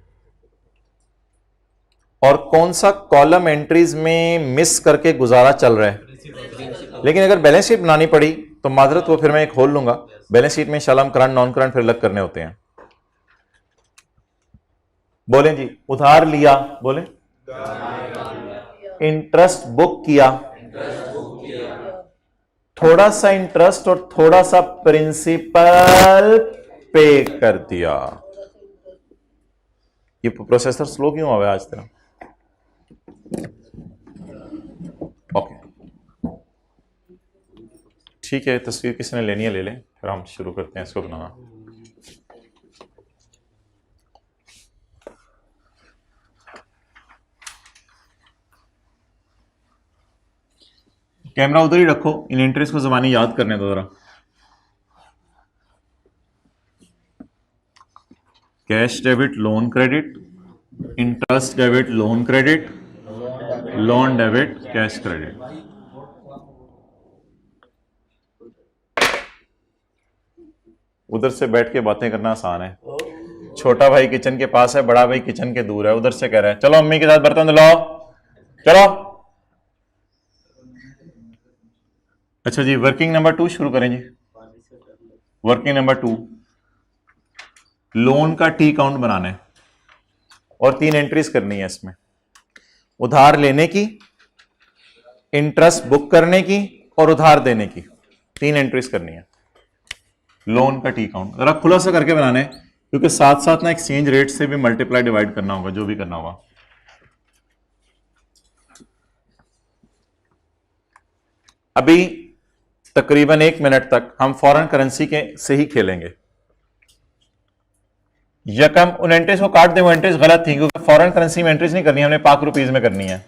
और कौन सा कॉलम एंट्रीज में मिस करके गुजारा चल रहा है? लेकिन अगर बैलेंस शीट बनानी पड़ी तो माजरत वो फिर मैं खोल लूंगा। बैलेंस शीट में इंशाल्लाह हम करंट नॉन करंट फिर अलग करने होते हैं। बोले जी, उधार लिया, बोले इंटरेस्ट बुक किया, थोड़ा सा इंटरेस्ट और थोड़ा सा प्रिंसिपल पे कर दिया। ये प्रोसेसर स्लो क्यों हुआ है आज तरह? ओके ठीक है, तस्वीर किसी ने लेनी है ले लें, फिर हम शुरू करते हैं इसको बनाना। कैमरा उधर ही रखो, इन एंट्रीज को ज़बानी याद करने दो जरा। Cash debit loan credit, interest debit loan credit, loan debit cash credit. उधर से बैठ के बातें करना आसान है। छोटा भाई किचन के पास है, बड़ा भाई किचन के दूर है, उधर से कह रहा है चलो अम्मी के साथ बर्तन धुलाओ, चलो। अच्छा जी, वर्किंग नंबर 2 शुरू करें जी। वर्किंग नंबर 2, लोन का टी अकाउंट बनाना है और 3 एंट्रीज करनी है इसमें। उधार लेने की, इंटरेस्ट बुक करने की और उधार देने की, 3 एंट्रीज करनी है लोन का टी अकाउंट। जरा खुला सा करके बनाना है क्योंकि साथ साथ ना एक्सचेंज रेट से भी मल्टीप्लाई डिवाइड करना होगा, जो भी करना होगा। अभी तकरीबन 1 मिनट तक हम फॉरेन करेंसी के से ही खेलेंगे। यकम उन एंट्रीज को काट दें, वो एंट्रीज गलत थी क्योंकि फॉरेन करेंसी में एंट्रीज नहीं करनी, हमने पाक रुपीज में करनी है।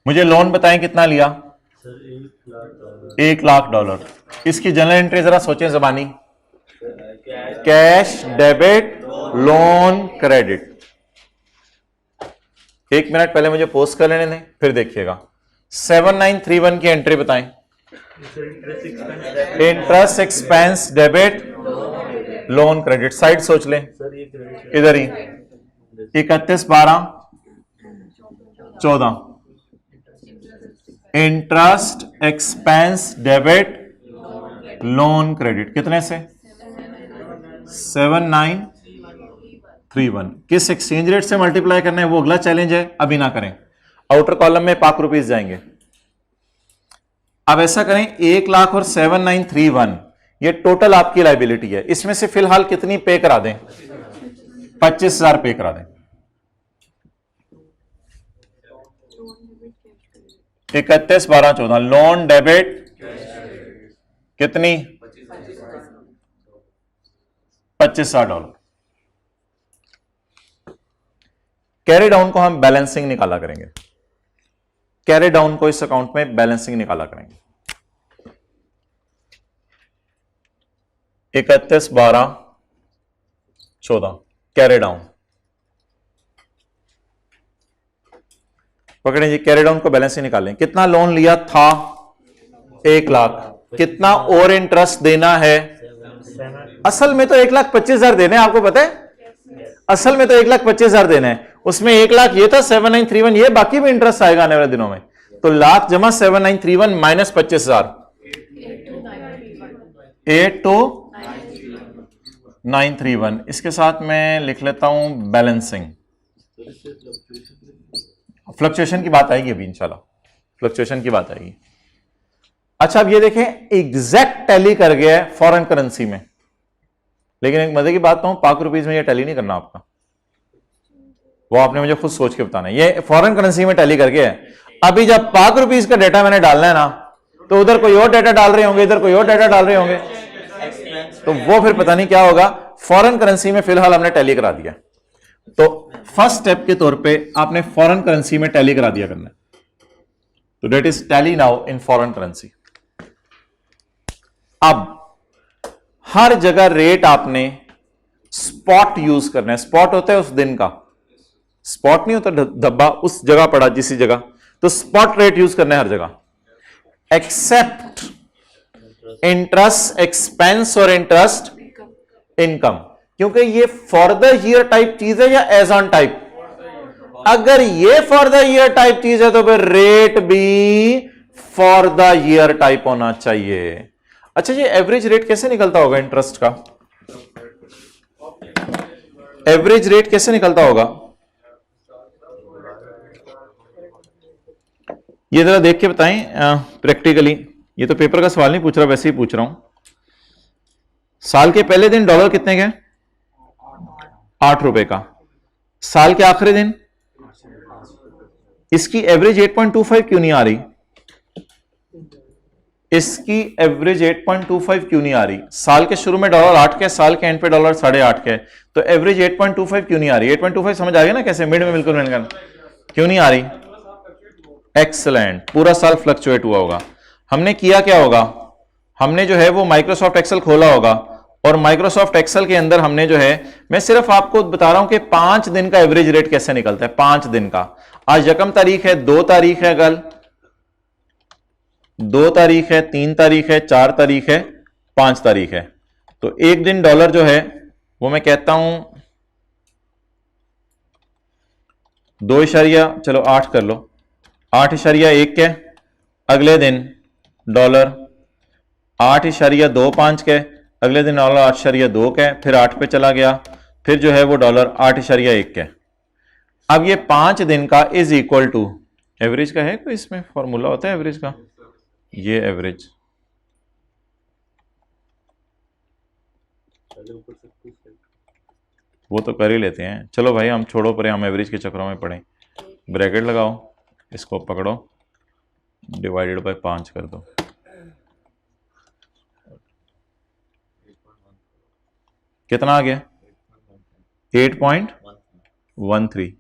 मुझे लोन बताएं कितना लिया? $1,00,000। इसकी जनरल एंट्री जरा सोचें जबानी। Cash debit loan credit. 1 minute पहले मुझे पोस्ट कर लेने दें, फिर देखिएगा। 7931 की एंट्री बताएं। Interest expense debit loan credit. Side सोच लें, इधर ही 31/12/14। Interest expense debit loan credit कितने से? 7931। किस एक्सचेंज रेट से मल्टीप्लाई करना है वो अगला चैलेंज है, अभी ना करें। आउटर कॉलम में पाक रुपीज जाएंगे। अब ऐसा करें, 1,00,000 और 7931 ये टोटल आपकी लाइबिलिटी है। इसमें से फिलहाल कितनी पे करा दें? 25,000 पे करा दें। 31/12/14 लोन डेबिट कितनी? $25,000। कैरी डाउन को हम बैलेंसिंग निकाला करेंगे। कैरी डाउन को इस अकाउंट में बैलेंसिंग निकाला करेंगे। 31/12/14 कैरी डाउन पकड़ें जी। कैरी डाउन को बैलेंसिंग निकालें। कितना लोन लिया था? 1,00,000। कितना और इंटरेस्ट देना है? असल में तो 1,25,000 देने हैं, आपको पता है। असल में तो 1,25,000 देना है। उसमें 1,00,000 ये था, 7931 ये, बाकी भी इंटरेस्ट आएगा आने वाले दिनों में। तो लाख जमा 7931 माइनस 25,000 82,931। इसके साथ मैं लिख लेता हूं बैलेंसिंग। फ्लक्चुएशन की बात आएगी अभी इंशाल्लाह, फ्लक्चुएशन की बात आएगी। अच्छा अब ये देखें एग्जैक्ट टैली कर गया है फॉरेन करेंसी में, लेकिन एक मजे की बात तो पाक रुपीज में ये टैली नहीं करना आपका, वो आपने मुझे खुद सोच के बताना है। ये फॉरेन करेंसी में टैली करके है। अभी जब पाक रुपीज का डाटा मैंने डालना है ना, तो उधर कोई और डाटा डाल रहे होंगे, इधर कोई और डाटा डाल रहे होंगे, तो वो फिर पता नहीं क्या होगा। फॉरेन करेंसी में फिलहाल हमने टैली करा दिया, तो फर्स्ट स्टेप के तौर पे आपने फॉरेन करेंसी में टैली करा दिया करना है। तो that is tally now in foreign currency. अब हर जगह रेट आपने स्पॉट यूज करना है। स्पॉट होता है उस दिन का, स्पॉट नहीं होता धब्बा उस जगह पड़ा जिसी जगह, तो स्पॉट रेट यूज करना है हर जगह, एक्सेप्ट इंटरेस्ट एक्सपेंस और इंटरेस्ट इनकम, क्योंकि ये फॉर द ईयर टाइप चीज है या एज ऑन टाइप। अगर ये फॉर द ईयर टाइप चीज है तो फिर रेट भी फॉर द ईयर टाइप होना चाहिए। अच्छा ये एवरेज रेट कैसे निकलता होगा इंटरेस्ट का? एवरेज रेट कैसे निकलता होगा? ये जरा देख के बताएं प्रैक्टिकली। ये तो पेपर का सवाल नहीं पूछ रहा, वैसे ही पूछ रहा हूं। साल के पहले दिन डॉलर कितने के? 8 रुपए का। साल के आखिरी दिन इसकी एवरेज 8.25 क्यों नहीं आ रही? इसकी एवरेज 8.25 क्यों नहीं आ रही? साल के शुरू में डॉलर 8 के, साल के एंड पे डॉलर 8.5 के, तो एवरेज 8.25 क्यों नहीं आ रही? 8.25 समझ आ गया ना कैसे? मिड में बिल्कुल मिलकर क्यों नहीं आ रही? एक्सलेंट, पूरा साल फ्लक्चुएट हुआ होगा। हमने किया क्या होगा? हमने जो है वो माइक्रोसॉफ्ट एक्सेल खोला होगा, और माइक्रोसॉफ्ट एक्सेल के अंदर हमने जो है, मैं सिर्फ आपको बता रहा हूं कि 5 दिन का एवरेज रेट कैसे निकलता है। 5 दिन का, आज यकम तारीख है, 2 तारीख है, कल 2 तारीख है, 3 तारीख है, 4 तारीख है, 5 तारीख है। तो एक दिन डॉलर जो है वो मैं कहता हूं 2 चलो 8 कर लो, 8.1 के। अगले दिन डॉलर 8.25 के, अगले दिन डॉलर 8.2 के, फिर 8 पे चला गया, फिर जो है वो डॉलर 8.1 के। अब ये 5 दिन का इज इक्वल टू एवरेज का है कोई इसमें फॉर्मूला होता है एवरेज का? ये एवरेज वो तो कर ही लेते हैं। चलो भाई हम छोड़ो परे, हम एवरेज के चक्रों में पड़े। ब्रैकेट लगाओ, इसको पकड़ो, डिवाइडेड बाय 5 कर दो। कितना आ गया? 8.13।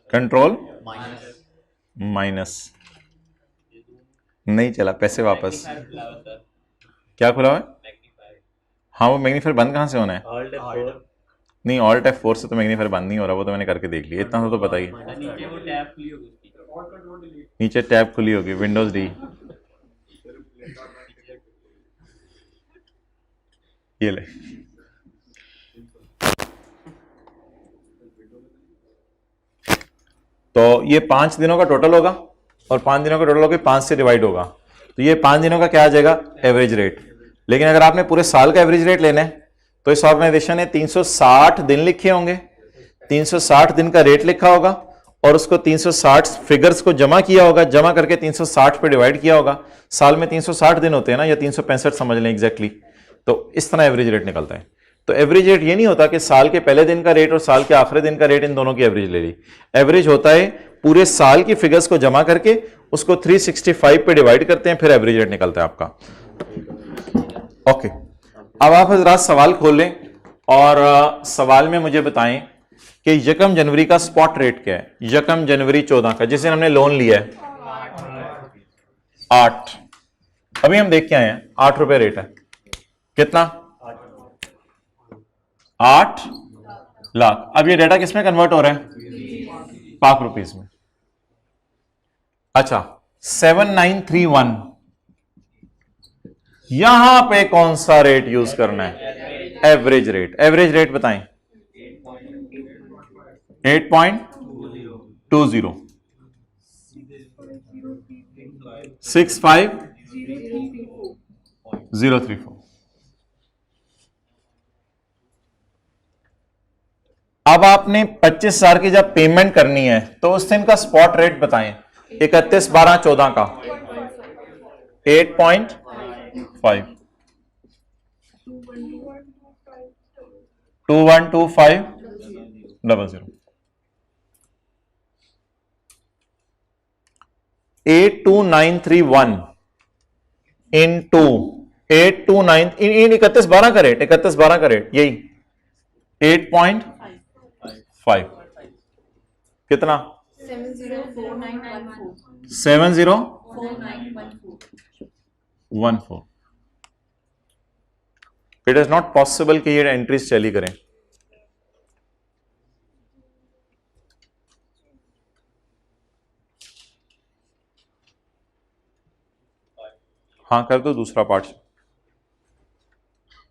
कंट्रोल माइनस नहीं चला, पैसे वापस। क्या खुला हुआ है? हाँ वो मैग्नीफायर बंद कहाँ से होना है? नहीं, ऑल्ट F4 से तो मैग्नीफायर बंद नहीं हो रहा, वो तो मैंने करके देख लिया, इतना तो पता ही है। नीचे टैब खुली होगी, विंडोज डी। ये ले, तो ये 5 दिनों का टोटल होगा, और 5 दिनों का टोटल होकर 5 से डिवाइड होगा, तो ये 5 दिनों का क्या आ जाएगा? Average rate. लेकिन अगर आपने पूरे साल का एवरेज रेट लेना है तो इस ऑर्गेनाइजेशन ने 360 दिन लिखे होंगे, 360 दिन का रेट लिखा होगा, और उसको 360 फिगर्स को जमा किया होगा, जमा करके 360 पे डिवाइड किया होगा। साल में 360 दिन होते हैं ना, या 365 समझ लें एग्जैक्टली, तो इस तरह एवरेज रेट निकलता है। तो एवरेज रेट ये नहीं होता कि साल के पहले दिन का रेट और साल के आखिरी दिन का रेट इन दोनों की एवरेज ले ली। एवरेज होता है पूरे साल की फिगर्स को जमा करके उसको 365 पे डिवाइड करते हैं, फिर एवरेज रेट निकलता है आपका। ओके, अब आप हजरात सवाल खोल लें और सवाल में मुझे बताएं कि यकम जनवरी का स्पॉट रेट क्या है? यकम जनवरी 14 का, जिसे हमने लोन लिया है 8, अभी हम देख के आए हैं 8 रुपए रेट है। कितना? 8 लाख। अब ये डेटा किसमें कन्वर्ट हो रहा है? पाक रुपीस में। अच्छा 7931, यहां पे कौन सा रेट यूज करना है? एवरेज रेट, एवरेज रेट बताएं। 8.20, 65034। अब आपने 25,000 की जब पेमेंट करनी है तो उस दिन का स्पॉट रेट बताएं। 31/12/14 का 8.5, 212500, 82931 इंटू 829 इन 31/12 का रेट, 31/12 का रेट यही 8.5 कितना 7014। इट इज नॉट पॉसिबल कि ये एंट्रीज चली करें। हाँ कर दो दूसरा पार्ट।